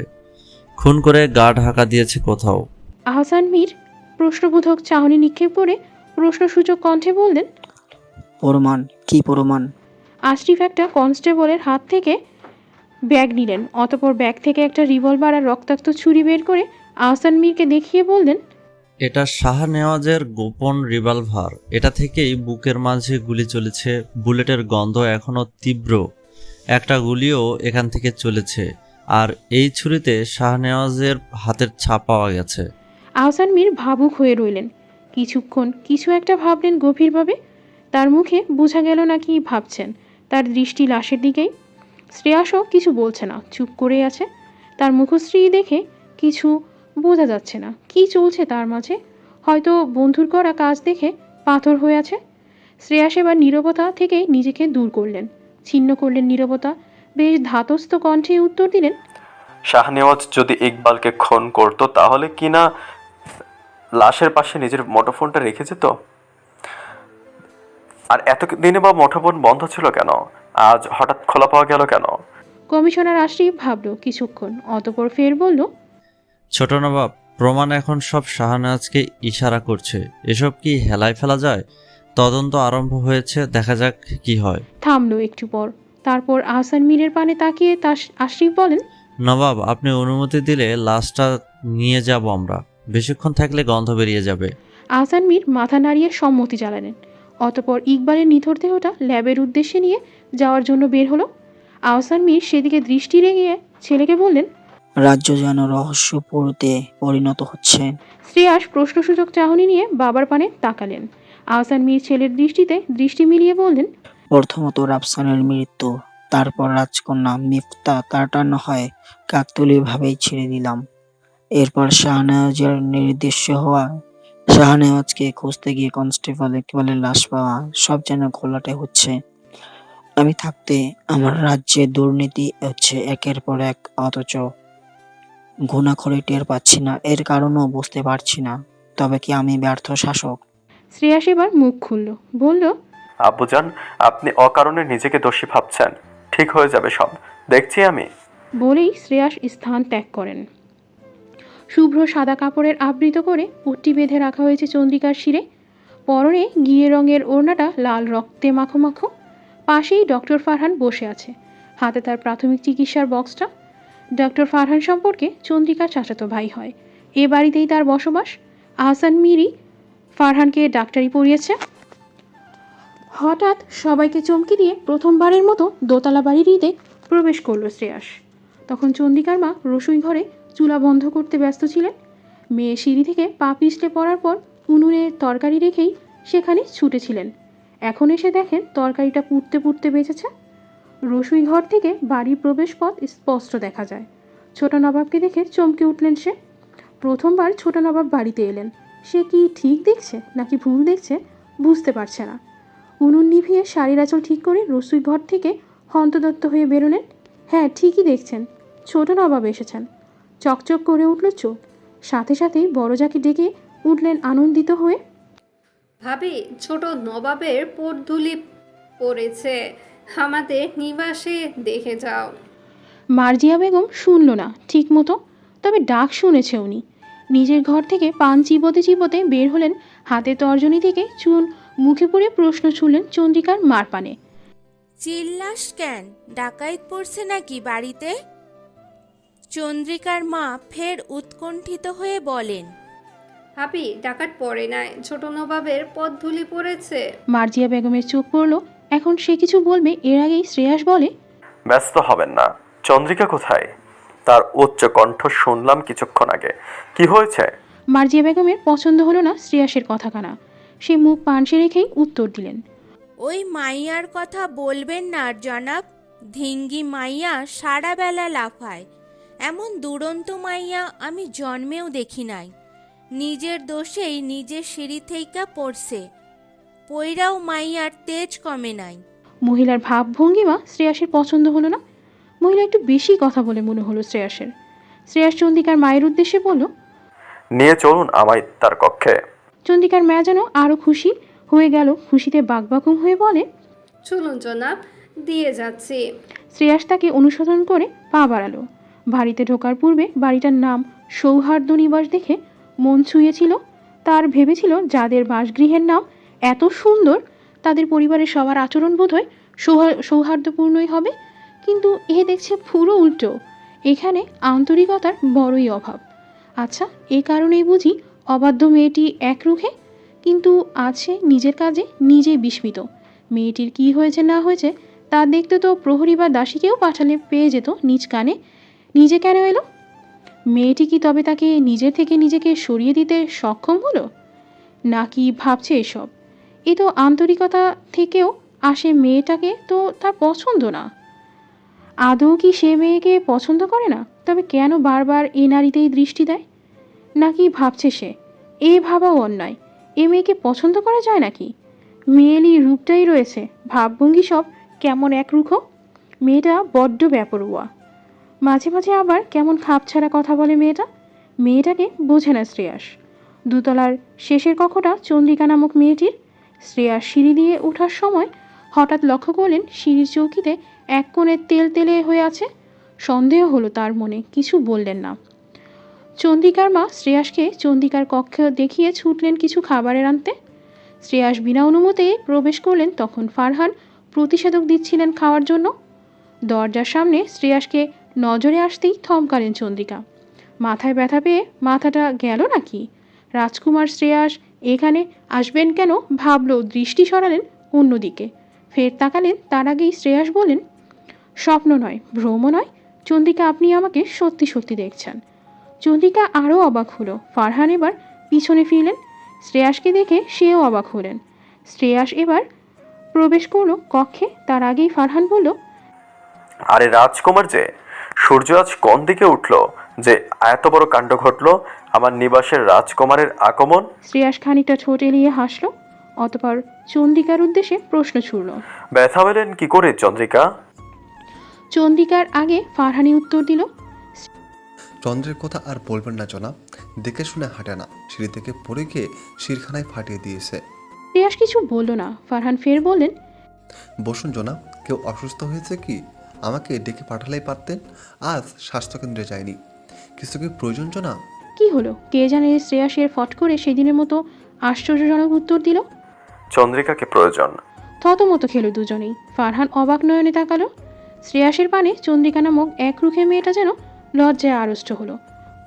খুন করে গা ঢাকা দিয়েছে কোথাও। আহসান মীর প্রশ্নবোধক চাহনি নিক্ষেপ করে প্রশ্নসূচক কণ্ঠে বললেন, প্রমাণ? কি প্রমাণ? আশরিফ একটা কনস্টেবলের হাত থেকে ব্যাগ নিলেন, অতপর ব্যাগ থেকে একটা রিভলভার আর রক্তাক্ত ছুরি বের করে আহসান মীরকে দেখিয়ে বললেন, এটা শাহনেওয়াজের গোপন রিভলভার। এটা থেকেই বুকের মাঝে গুলি চলেছে, বুলেটের গন্ধ এখনো তীব্র। একটা গুলিও এখান থেকে চলেছে, আর এই ছুরিতে শাহনেওয়াজের হাতের ছাপ পাওয়া গেছে। আহসান মীর ভাবুক হয়ে রইলেন। কিছুক্ষণ কিছু একটা ভাবলেন গভীরভাবে। তার মুখে বোঝা গেল না কি ভাবছেন। তার দৃষ্টি লাশের দিকেই। শ্রেয়াসও কিছু বলছে না, চুপ করে আছে। তার মুখশ্রী দেখে কিছু বোঝা যাচ্ছে না কি চলছে তার মাঝে। হয়তো বন্ধুর করা কাজ দেখে পাথর হয়ে আছে। শ্রেয়াস এবার নীরবতা থেকে নিজেকে দূর করলেন, ছিন্ন করলেন নীরবতা। বেশ ধাতস্থ কণ্ঠে উত্তর দিলেন, শাহনেওয়াজ যদি ইকবালকে খুন করতো তাহলে কি না লাশের পাশে নিজের মুঠোফোনটা রেখে যেত? আর এতদিনে বা মুঠোফোন বন্ধ ছিল কেন? আজ হঠাৎ খোলা পাওয়া গেল কেন? কমিশনার আশরিফ ভাবল কিছুক্ষণ, অতপর ফের বলল, ছোট নবাব, প্রমাণ এখন সব শাহনেওয়াজকে ইশারা করছে। এসব কি হেলায় ফেলা যায়? তদন্ত আরম্ভ হয়েছে, দেখা যাক কি হয়। থামলো একটু পর। তারপর আহসান মীরের পানে তাকিয়ে আশরিফ বলেন, নবাব, আপনি অনুমতি দিলে লাশটা নিয়ে যাব আমরা। বেশিক্ষণ থাকলে গন্ধ বেরিয়ে যাবে। আহসান মীর মাথা নাড়িয়ে সম্মতি জানালেন। অতপর ইকবালের নিথর দেহটা ল্যাবের উদ্দেশ্যে নিয়ে যাওয়ার জন্য বের হলো। আহসান মীর সেদিকে দৃষ্টি রেখে ছেলেকে বললেন, রাজ্য যেন রহস্যপুরীতে পরিণত হচ্ছে। শ্রেয়াস প্রশ্নসূচক চাহনি নিয়ে বাবার পানে তাকালেন। আহসান মীর ছেলের দৃষ্টিতে দৃষ্টি মিলিয়ে বললেন, প্রথমত রাফসানের মৃত্যু, তারপর রাজকন্যা মিফতা, তারটা না হয় কাকতালীয়ভাবেই ছেড়ে দিলাম। এরপর শাহনেওয়াজের নির্দিষ্ট হওয়া, শাহনেওয়াজকে খুঁজতে গিয়ে কনস্টেবল ইকবালের লাশ পাওয়া, সব যেন ঘোলাটে হচ্ছে। আমি থাকতে আমার রাজ্যে দুর্নীতি হচ্ছে একের পর এক, অথচ ঘুণাখড়ে টের পাচ্ছি না। এর কারণও বুঝতে পারছি না। তবে কি আমি ব্যর্থ শাসক? শ্রেয়াস এবার মুখ খুলল, বলল, আব্বুজান, আপনি অকারণে নিজেকে দোষী ভাবছেন। ঠিক হয়ে যাবে সব, দেখছি আমি। বলেই শ্রেয়াস স্থান ত্যাগ করেন। শুভ্র সাদা কাপড়ের আবৃত করে পট্টি বেঁধে রাখা হয়েছে চন্দ্রিকার শিরে। পরনে ঘিয়ে রঙের ওড়নাটা লাল রক্তে মাখো মাখো। পাশেই ডক্টর ফারহান বসে আছে, হাতে তার প্রাথমিক চিকিৎসার বক্সটা। ডক্টর ফারহান সম্পর্কে চন্দ্রিকার চাচাতো ভাই হয়। এ বাড়িতেই তার বসবাস। আহসান মিরি ফারহানকে ডাক্তারি পড়িয়েছে। হঠাৎ সবাইকে চমকে দিয়ে প্রথমবারের মতো দোতলা বাড়িটিতে প্রবেশ করলো শ্রেয়াস। তখন চন্দ্রিকার মা রসুই ঘরে চুলা বন্ধ করতে ব্যস্ত ছিলেন। মেয়ে সিঁড়ি থেকে পা পিছলে পড়ার পর উনুনে তরকারি রেখেই সেখানে ছুটেছিলেন। এখন এসে দেখেন তরকারিটা পুড়তে পুড়তে বেঁচেছে। রসুই ঘর থেকে বাড়ির প্রবেশপথ স্পষ্ট দেখা যায়। ছোট নবাবকে দেখে চমকে উঠলেন সে। প্রথমবার ছোট নবাব বাড়িতে এলেন। সে কি ঠিক দেখছে নাকি ভুল দেখছে বুঝতে পারছে না। উনুন নিভিয়ে শাড়ির আঁচল ঠিক করে রসুই ঘর থেকে হন্তদত্ত হয়ে বেরোলেন। হ্যাঁ, ঠিকই দেখছেন, ছোট নবাব এসেছেন। চকচক করে উঠল চোখ। সাথে সাথেই বড়জাকে ডেকে উঠলেন আনন্দিত হয়ে। ভাবি, ছোট নবাবের পটধূলি পড়েছে, আমাদের নিবাসে দেখে যাও। মার্জিয়া বেগম শুনল না ঠিক মতো, তবে ডাক শুনেছে উনি। নিজের ঘর থেকে পান চিবোতে চিবোতে বের হলেন। হাতে তর্জনী থেকে চুন মুখে পড়ে প্রশ্ন ছুড়লেন চন্দ্রিকার মার পানে। চিল্লাস কেন? ডাকাইত পড়ছে নাকি বাড়িতে? চন্দ্রিকার মা ফের উৎকণ্ঠিত হয়ে বলেন। ভাবি, ডাকাত পড়ে নাই, ছোট নবাবের পটধূলি পড়েছে। মার্জিয়া বেগমের চোখ পড়ল। এখন সে কিছু বলবে এর আগেই শ্রেয়াস বলে, ব্যস্ত হবেন না। চন্দ্রিকা কোথায়? তার উচ্চ কণ্ঠ শুনলাম কিছুক্ষণ আগে। কি হয়েছে? মার্জিয়া বেগমের পছন্দ হলো না শ্রেয়াসের কথাখানা। সে মুখ পানসে রেখেই উত্তর দিলেন, ওই মাইয়ার কথা বলবেন না জনাব। ধিঙ্গি মাইয়া সারা বেলা লাফায়। এমন দুরন্ত মাইয়া আমি জন্মেও দেখি নাই। নিজের দোষেই নিজের সিঁড়ি থেইকা পড়ছে। পইরাও মাইয়ার তেজ কমে নাই। মহিলার ভাবভঙ্গিমা শ্রেয়াসের পছন্দ হলো না। মহিলা একটু বেশি কথা বলে মনে হলো শ্রেয়াসের। শ্রেয়াস চন্দ্রিকার মায়ের উদ্দেশ্যে বলল, নিয়ে চলুন আমায় তার কক্ষে। চন্দ্রিকার মা যেন আরও খুশি হয়ে গেল। খুশিতে বাকবাকুম হয়ে বলে, চলুন জনাব, দিয়ে যাচ্ছি। শ্রেয়াস তাকে অনুসরণ করে পা বাড়ালো। বাড়িতে ঢোকার পূর্বে বাড়িটার নাম সৌহার্দ্য নিবাস দেখে মন ছুঁয়েছিল। তার ভেবেছিল যাদের বাসগৃহের নাম এত সুন্দর তাদের পরিবারের সবার আচরণ বোধহয় সৌহার্দ্যপূর্ণই হবে। কিন্তু এ দেখছে পুরো উল্টো। এখানে আন্তরিকতার বড়ই অভাব। আচ্ছা, এই কারণেই বুঝি অবাধ্য মেয়েটি এক রুখে, কিন্তু আছে নিজের কাজে নিজেই বিস্মিত। মেয়েটির কি হয়েছে না হয়েছে তা দেখতে তো প্রহরী বা দাসীকেও পাঠালে পেয়ে যেত নিজ কানে। নিজে কেন এলো? মেয়েটি কি তবে তাকে নিজের থেকে নিজেকে সরিয়ে দিতে সক্ষম হলো, নাকি ভাবছে এসব? এ তো আন্তরিকতা থেকেও আসে। মেয়েটাকে তো তার পছন্দ না। আদৌ কি সে মেয়েকে পছন্দ করে না? তবে কেন বারবার এ নারীতেই দৃষ্টি দেয়? নাকি ভাবছে সে এ ভাবাও অন্যায়? এ মেয়েকে পছন্দ করা যায় নাকি? মেয়েলি রূপটাই রয়েছে, ভাবভঙ্গি সব কেমন একরুখো। মেয়েটা বড্ড ব্যাপরুয়া। মাঝে মাঝে আবার কেমন খাপছাড়া কথা বলে মেয়েটা। মেয়েটাকে বোঝে না শ্রেয়াস। দুতলার শেষের কক্ষটা চন্দ্রিকা নামক মেয়েটির। শ্রেয়াস সিঁড়ি দিয়ে ওঠার সময় হঠাৎ লক্ষ্য করলেন সিঁড়ির চৌকিতে এক কোণে তেল তেলে হয়ে আছে। সন্দেহ হলো তার মনে, কিছু বললেন না। চন্দ্রিকার মা শ্রেয়াসকে চন্দ্রিকার কক্ষে দেখিয়ে ছুটলেন কিছু খাবারের আনতে। শ্রেয়াস বিনা অনুমতে প্রবেশ করলেন। তখন ফারহান প্রতিষেধক দিচ্ছিলেন খাওয়ার জন্য। দরজার সামনে শ্রেয়াসকে নজরে আসতেই থমকালেন চন্দ্রিকা। মাথায় ব্যথা পেয়ে মাথাটা গেল নাকি? রাজকুমার শ্রেয়াস এখানে আসবেন কেন ভাবল, দৃষ্টি সরালেন অন্যদিকে। ফের তাকালেন। তার আগেই শ্রেয়াস বলেন, স্বপ্ন নয়, ভ্রম নয় চন্দ্রিকা, আপনি আমাকে সত্যি সত্যি দেখছেন। চন্দ্রিকা আরও অবাক হলো। ফারহান এবার পিছনে ফিরলেন। শ্রেয়াসকে দেখে সেও অবাক হলেন। শ্রেয়াস এবার প্রবেশ করলো কক্ষে। তার আগেই ফারহান বলল, আরে রাজকুমার যে, সূর্য আজ কোন দিকে উঠলো যে এত বড় কাণ্ড ঘটলো? আমার নিবাসের রাজকুমারের আগমন। শ্রেয়াস খানিকটা ঠোঁট এলিয়ে হাসলো। অতপর চন্দ্রিকার উদ্দেশ্যে প্রশ্ন ছুড়ল, ব্যথা পেলেন কি করে চন্দ্রিকা? চন্দ্রিকার আগে ফারহানি উত্তর দিল, চন্দ্রের কথা আর বলবেন না জনাব, দেখে শুনে হাঁটে না, সিঁড়ি থেকে পড়ে গিয়ে শিরখানায় ফাটিয়ে দিয়েছে। শ্রেয়াস কিছু বলল না। ফারহান ফের বললেন, বসুন জনাব, কেউ অসুস্থ হয়েছে কি? আমাকে ডেকে পাঠালেই পারতেন। আজ স্বাস্থ্যকেন্দ্রে যায়নি, কিছু কি প্রয়োজন না? কি হলো কে জানে? শ্রেয়াসের ফট করে সেদিনের মতো আশ্চর্যজনক উত্তর দিল। চন্দ্রিকাকে প্রয়োজন। থতমত খেলো দুজনেই। ফারহান অবাক নয়নে তাকালো। শ্রেয়াসের পানে চন্দ্রিকা নামক এক রুখে মেয়েটা যেন লজ্জায় আড়ষ্ট হলো।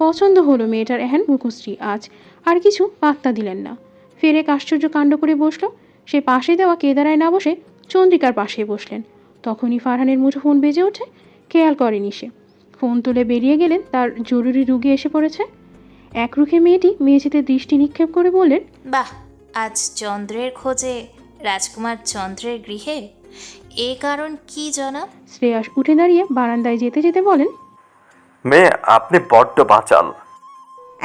পছন্দ হলো মেয়েটার এহেন মুখশ্রী। আজ আর কিছু পাত্তা দিলেন না। ফের এক আশ্চর্য কাণ্ড করে বসলো। সে পাশে দেওয়া কেদারায় না বসে চন্দ্রিকার পাশে বসলেন। তখনই ফারহানের মুঠো ফোন বেজে ওঠে। খেয়াল করেনি সে। ফোন তুলে বেরিয়ে গেলেন। তার জরুরি রুগী এসে পড়েছে। এক রুখে মেয়েটি মেঝেতে দৃষ্টি নিক্ষেপ করে বললেন, বাহ, আজ চন্দ্রের খোঁজে রাজকুমার চন্দ্রের গৃহে। এ কারণ কি জনাব? শ্রেয়াস উঠে দাঁড়িয়ে বারান্দায় যেতে যেতে বলেন, মেয়ে, আপনি বড্ড বাচাল।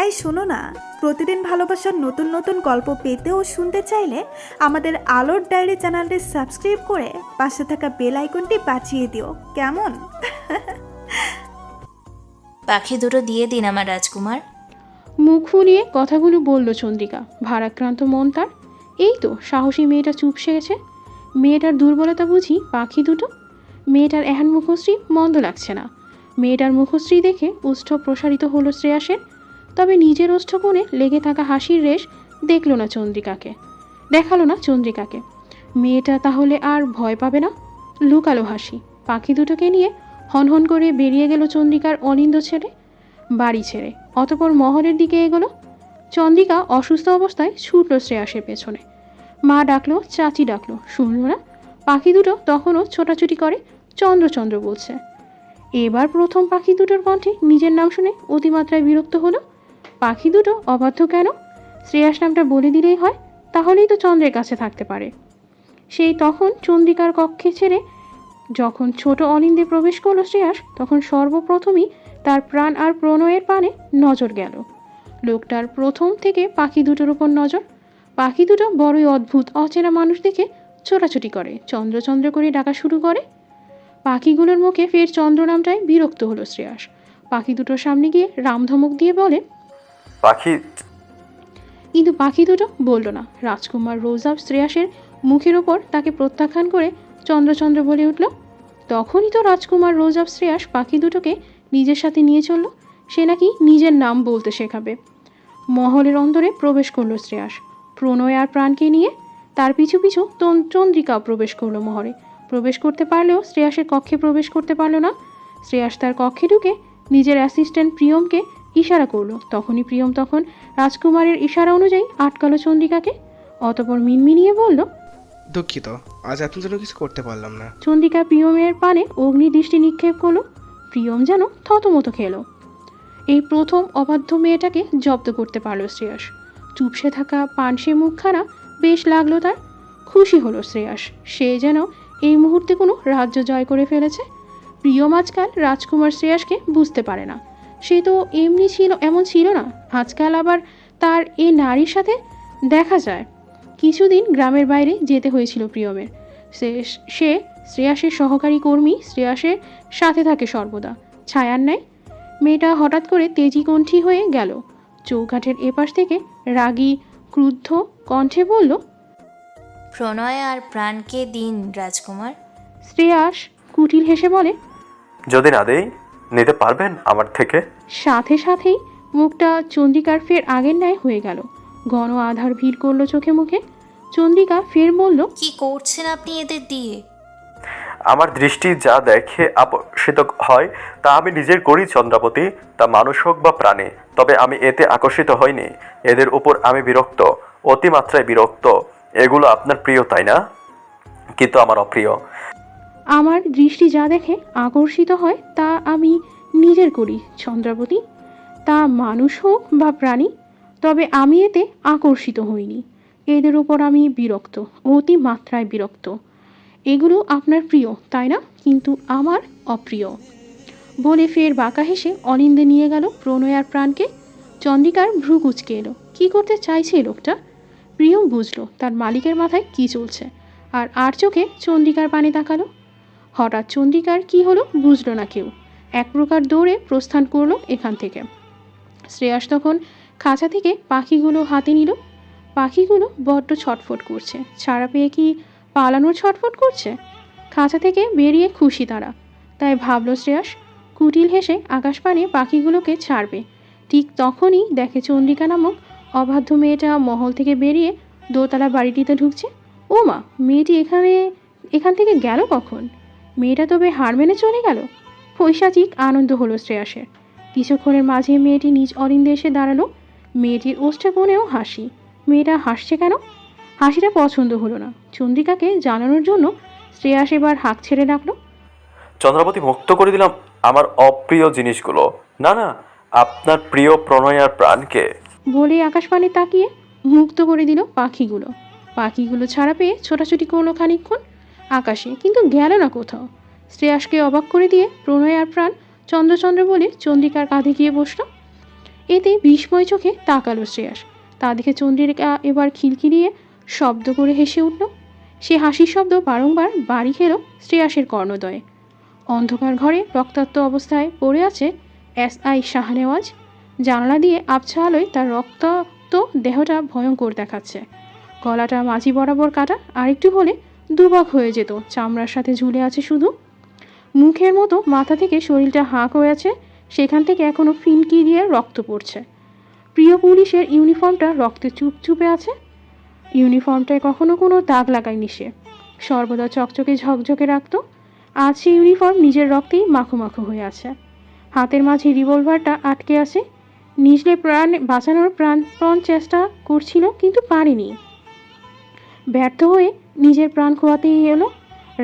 এই শোনো না, প্রতিদিন ভালোবাসার নতুন নতুন গল্প পেতে ও শুনতে চাইলে আমাদের আলোর ডায়েরি চ্যানেলটি সাবস্ক্রাইব করে পাশে থাকা বেল আইকনটি বাজিয়ে দিও, কেমন? পাখি দুটো দিয়ে দিন আমার রাজকুমার। মুখ ফুলিয়ে কথাগুলো বলল চন্দ্রিকা। ভারাক্রান্ত মন তার। এই তো সাহসী মেয়েটা চুপসে গেছে। মেয়েটার দুর্বলতা বুঝি পাখি দুটো। মেয়েটার এহেন মুখশ্রী মন্দ লাগছে না। মেয়েটার মুখশ্রী দেখে ওষ্ঠ প্রসারিত হলো শ্রেয়াসের। তবে নিজের ওষ্ঠ কোণে লেগে থাকা হাসির রেশ দেখল না চন্দ্রিকাকে, দেখালো না চন্দ্রিকাকে। মেয়েটা তাহলে আর ভয় পাবে না। লুকালো হাসি। পাখি দুটোকে নিয়ে হনহন করে বেরিয়ে গেল চন্দ্রিকার অনিন্দ ছেড়ে, বাড়ি ছেড়ে। অতপর মহলের দিকে এগোলো। চন্দ্রিকা অসুস্থ অবস্থায় ছুটল শ্রেয়াসের পেছনে। মা ডাকলো, চাচি ডাকলো, শুনল না। পাখি দুটো তখনও ছোটাছুটি করে চন্দ্র চন্দ্র বলছে। এবার প্রথম পাখি দুটোর কণ্ঠে নিজের নাম শুনে অতিমাত্রায় বিরক্ত হলো। পাখি দুটো অবাধ্য কেন? শ্রেয়াস নামটা বলে দিলেই হয়, তাহলেই তো চন্দ্রের কাছে থাকতে পারে। সেই তখন চন্দ্রিকার কক্ষে ছেড়ে যখন ছোট অনিন্দে প্রবেশ করলো শ্রেয়াস, তখন সর্বপ্রথমই তার প্রাণ আর প্রণয়ের পানে নজর গেল। লোকটার প্রথম থেকে পাখি দুটোর উপর নজর। পাখি দুটো বড়ই অদ্ভুত, অচেনা মানুষ দেখে ছোটাছুটি করে, চন্দ্র চন্দ্র করে ডাকা শুরু করে। পাখিগুলোর মুখে ফের চন্দ্র নামটায় বিরক্ত হলো শ্রেয়াস। পাখি দুটোর সামনে গিয়ে রামধমক দিয়ে বলে, পাখি। কিন্তু পাখি দুটো বলল না। রাজকুমার রোজাব শ্রেয়াসের মুখের ওপর তাকে প্রত্যাখ্যান করে চন্দ্রচন্দ্র বলে উঠল। তখনই তো রাজকুমার রোজাব শ্রেয়াস পাখি দুটোকে নিজের সাথে নিয়ে চলল। সে নাকি নিজের নাম বলতে শেখাবে। মহলের অন্দরে প্রবেশ করলো শ্রেয়াস প্রণয় আর প্রাণকে নিয়ে। তার পিছু পিছু চন্দ্রিকাও প্রবেশ করলো মহলে। প্রবেশ করতে পারলেও শ্রেয়াসের কক্ষে প্রবেশ করতে পারলো না। শ্রেয়াস তার কক্ষে ঢুকে নিজের অ্যাসিস্ট্যান্ট প্রিয়মকে ইশারা করলো। তখনই প্রিয়ম তখন রাজকুমারের ইশারা অনুযায়ী আটকালো চন্দ্রিকাকে। অতপর মিনমিনিয়ে বলল, দুঃখিত, আজ আপনার জন্য কিছু করতে পারলাম না। চন্দ্রিকা প্রিয়মের পানে অগ্নি দৃষ্টি নিক্ষেপ করলো। প্রিয়ম যেন থতমত খেলো। এই প্রথম অবাধ্য মেয়েটাকে জব্দ করতে পারল শ্রেয়াস। চুপসে থাকা পানসে মুখখানা বেশ লাগলো তার। খুশি হলো শ্রেয়াস। সে যেন এই মুহূর্তে কোনো রাজ্য জয় করে ফেলেছে। প্রিয়ম আজকাল রাজকুমার শ্রেয়াসকে বুঝতে পারে না। সে তো এমন ছিল না। আজকাল আবার তার এই নারীর সাথে দেখা যায়। কিছুদিন গ্রামের বাইরে যেতে হয়েছিল প্রিয়মের। সে শ্রেয়াসের সহকারী কর্মী, শ্রেয়াসের সাথে থাকে সর্বদা, ছায়ার ন্যায়। মেয়েটা হঠাৎ করে তেজি কণ্ঠী হয়ে গেল। চৌকাঠের এপাশ থেকে রাগী ক্রুদ্ধ কণ্ঠে বলল, প্রণয় আর প্রাণকে দিন রাজকুমার। শ্রেয়াস কুটিল হেসে বলে, যদি না দেই, নিতে পারবেন আমার থেকে? সাথে সাথেই মুখটা চন্দ্রিকার ফের আগের ন্যায় হয়ে গেল। ঘন আধার ভিড় করলো চোখে মুখে। চন্দ্রিকা ফের বলল, কি করছেন আপনি এদের দিয়ে? আমার দৃষ্টি যা দেখে আকর্ষিত হয় তা আমি নিজের করি চন্দ্রাবতী, তা মানুষ হোক বা প্রাণী। তবে আমি এতে আকর্ষিত হইনি। এদের উপর আমি বিরক্ত, অতিমাত্রায় বিরক্ত। এগুলো আপনার প্রিয় তাই না? কিন্তু আমার অপ্রিয়। আমার দৃষ্টি যা দেখে আকর্ষিত হয় তা আমি নিজের করি চন্দ্রাবতী, তা মানুষ হোক বা প্রাণী। তবে আমি এতে আকর্ষিত হইনি। এদের ওপর আমি বিরক্ত, অতি মাত্রায় বিরক্ত। এগুলো আপনার প্রিয় তাই না, কিন্তু আমার অপ্রিয়। বলে ফের বাঁকা হেসে অনিন্দে নিয়ে গেল প্রণয় আর প্রাণকে। চন্দ্রিকার ভ্রু কুঁচকে এলো। কী করতে চাইছে লোকটা? প্রিয়ম বুঝলো তার মালিকের মাথায় কী চলছে, আর চোখে চন্দ্রিকার পানে তাকালো। হঠাৎ চন্দ্রিকার কি হলো বুঝলো না কেউ। এক প্রকার দৌড়ে প্রস্থান করলো এখান থেকে। শ্রেয়াস তখন খাঁচা থেকে পাখিগুলো হাতে নিল। পাখিগুলো বড্ড ছটফট করছে। ছাড়া পেয়ে কি পালানোর ছটফট করছে? খাঁচা থেকে বেরিয়ে খুশি তারা। তাই ভাবল শ্রেয়াস কুটিল হেসে আকাশপানে পাখিগুলোকে ছাড়বে। ঠিক তখনই দেখে চন্দ্রিকা নামক অবাধ্য মেয়েটা মহল থেকে বেরিয়ে দোতলা বাড়িটিতে ঢুকছে। ও মা, মেয়েটি এখান থেকে গেল কখন? মেয়েটা তবে হার মেনে চলে গেল? পৈশাচিক আনন্দ হলো শ্রেয়াসের। কিছুক্ষণের মাঝে মেয়েটি নিজ অরিন্দে এসে দাঁড়ালো। মেয়েটির ওষ্ঠা কোণেও হাসি। মেয়েটা হাসছে কেন? হাসিটা পছন্দ হলো না। চন্দ্রিকাকে জানানোর জন্য শ্রেয়াস এবার হাঁক ছেড়ে ডাকলো, চন্দ্রাবতী, মুক্ত করে দিলাম আমার অপ্রিয় জিনিসগুলো। না না, আপনার প্রিয় প্রণয়ার প্রাণকে। বলে আকাশপানে তাকিয়ে মুক্ত করে দিল পাখিগুলো। পাখিগুলো ছাড়া পেয়ে ছোটাছুটি করলো খানিকক্ষণ আকাশে, কিন্তু গেল না কোথাও। শ্রেয়াসকে অবাক করে দিয়ে প্রণয় আর প্রাণ চন্দ্র বলে চন্দ্রিকার কাঁধে গিয়ে বসল। এতে বিস্ময় চোখে তাকালো শ্রেয়াস। তা দেখে চন্দ্রিকা এবার খিলখিলিয়ে শব্দ করে হেসে উঠল। সে হাসির শব্দ বারংবার বাড়ি খেলো শ্রেয়াসের কর্ণদয়ে। অন্ধকার ঘরে রক্তাক্ত অবস্থায় পড়ে আছে SI শাহনেওয়াজ। জানালা দিয়ে আবছা আলোয় তার রক্তাক্ত দেহটা ভয়ঙ্কর দেখাচ্ছে। গলাটা মাঝি বরাবর কাটা, আরেকটু হলে দুবাক হয়ে যেত। চামড়ার সাথে ঝুলে আছে শুধু। মুখের মতো মাথা থেকে শরীরটা হাঁক হয়ে আছে, সেখান থেকে এখনও ফিনকি দিয়ে রক্ত পড়ছে। প্রিয় পুলিশের ইউনিফর্মটা রক্তে চুপচুপে আছে। ইউনিফর্মটায় কখনো কোনো দাগ লাগায়নি সে, সর্বদা চকচকে ঝকঝকে রাখত। আজ সেই ইউনিফর্ম নিজের রক্তেই মাখো মাখো হয়ে আছে। হাতের মাঝে রিভলভারটা আটকে আছে। নিজে প্রাণ বাঁচানোর প্রাণপণ চেষ্টা করছিল, কিন্তু পারেনি। ব্যর্থ হয়ে নিজের প্রাণ খোয়াতেই এলো।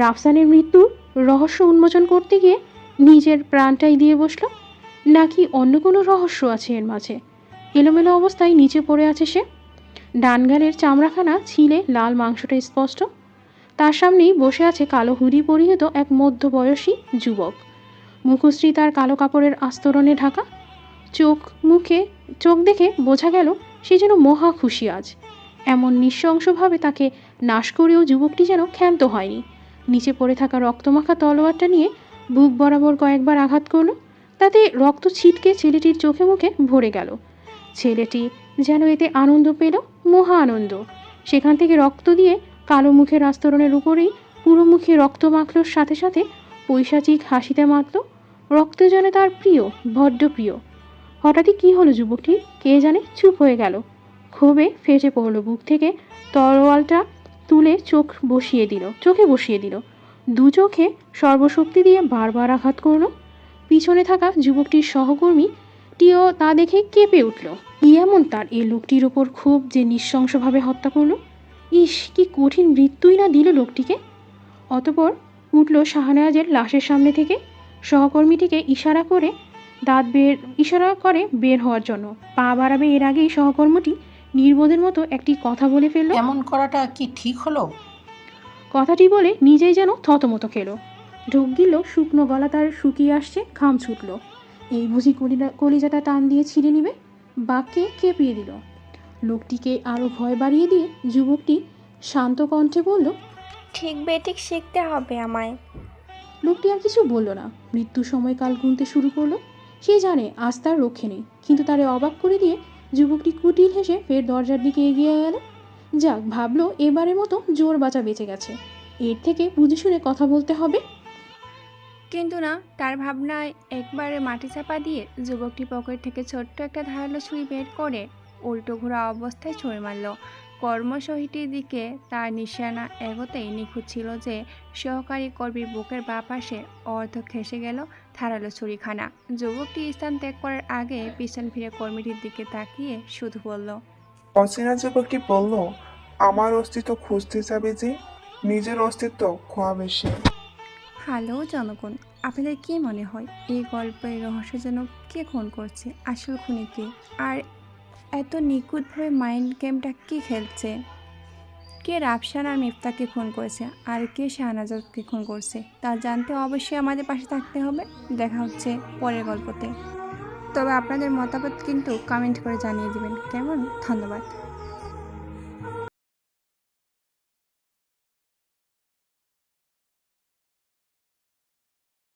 রাফসানের মৃত্যুর রহস্য উন্মোচন করতে গিয়ে নিজের প্রাণটাই দিয়ে বসলো, নাকি অন্য কোনো রহস্য আছে এর মাঝে? এলোমেলো অবস্থায় নিচে পড়ে আছে সে। ডান গালের চামড়াখানা ছিলে লাল মাংসটা স্পষ্ট। তার সামনেই বসে আছে কালো হুডি পরিহিত এক মধ্যবয়সী যুবক। মুখশ্রী তার কালো কাপড়ের আস্তরণে ঢাকা। চোখ দেখে বোঝা গেল সে যেন মহা খুশি আজ। এমন নৃশংসভাবে তাকে নাশ করেও যুবকটি যেন ক্ষান্ত হয়নি। নিচে পড়ে থাকা রক্তমাখা তলোয়ারটা নিয়ে বুক বরাবর কয়েকবার আঘাত করলো। তাতে রক্ত ছিটকে ছেলেটির চোখে মুখে ভরে গেল। ছেলেটি যেন এতে আনন্দ পেল, মহা আনন্দ। সেখান থেকে রক্ত দিয়ে কালো মুখের আস্তরণের উপরেই পুরো মুখে রক্ত মাখলোর সাথে সাথে পৈশাচিক হাসিতে মাতল। রক্ত যেন তার প্রিয়, বড্ড প্রিয়। হঠাৎই কী হলো যুবকটির কে জানে চুপ হয়ে গেল। ক্ষোভে ফেটে পড়ল বুক থেকে। তরোয়ালটা তুলে চোখে বসিয়ে দিল। দু চোখে সর্বশক্তি দিয়ে বারবার আঘাত করলো। পিছনে থাকা যুবকটির সহকর্মীটিও তা দেখে কেঁপে উঠল। কি এমন তার এই লোকটির ওপর ক্ষোভ যে নৃশংসভাবে হত্যা করলো? ইস, কি কঠিন মৃত্যুই না দিল লোকটিকে। অতপর উঠল শাহনেওয়াজের লাশের সামনে থেকে। সহকর্মীটিকে ইশারা করে বের হওয়ার জন্য পা বাড়াবে, এর আগেই সহকর্মীটি নির্বোধের মতো একটি কথা বলে ফেলল। এমন করাটা কি ঠিক হলো? কথাটি বলে নিজেই যেন থতমত খেলো। ঢোক গিল শুকনো গলা তার শুকিয়ে আসছে, ঘাম ছুটল। এই বুঝি কলিজাটা টান দিয়ে ছিঁড়ে নিবে। বাক্যে কেঁপিয়ে দিল। লোকটিকে আরও ভয় বাড়িয়ে দিয়ে যুবকটি শান্ত কণ্ঠে বলল, ঠিক বেঠিক শিখতে হবে আমায়। লোকটি আর কিছু বলল না। মৃত্যুর সময়কাল গুনতে শুরু করলো। সে জানে আজ তার রক্ষে নেই, কিন্তু তারে অবাক করে দিয়ে যুবকটি কুটিল হেসে ফের দরজার দিকে এগিয়ে গেল। যাক, ভাবলো এবারের মতো জোর বাঁচা বেঁচে গেছে, এর থেকে বুঝে শুনে কথা বলতে হবে। কিন্তু না, তার ভাবনায় একবারে মাটি চাপা দিয়ে যুবকটি পকেট থেকে ছোট্ট একটা ধারালো ছুরি বের করে উল্টো ঘোরা অবস্থায় ছুঁড়ে মারল। কর্মসহিটির দিকে তার নিশানা এগোতেই নিখুঁত ছিল যে সহকারী কর্মীর বুকের বাঁ পাশে অর্ধ খেসে গেল ধারালো ছুরিখানা। যুবকটি স্থান ত্যাগ করার আগে পিছন ফিরে কর্মীটির দিকে তাকিয়ে শুধু বলল, অচেনা যুবকটি বলল, আমার অস্তিত্ব খুঁজতে যাবে যে, নিজের অস্তিত্ব খোয়াবে সে। হ্যালো জনগণ, আপনাদের কি মনে হয় এই গল্পের রহস্যজনক কে খুন করছে, আসল খুনি কে, আর এত নিখুঁতভাবে মাইন্ড গেমটা কে খেলছে? কে রাফসান আর মিফতাকে খুন করেছে আর কে শাহনাজকে খুন করছে তা জানতে অবশ্যই আমাদের পাশে থাকতে হবে। দেখা হচ্ছে পরের গল্পতে। তবে আপনাদের মতামত কিন্তু কমেন্ট করে জানিয়ে দিবেন, কেমন? ধন্যবাদ।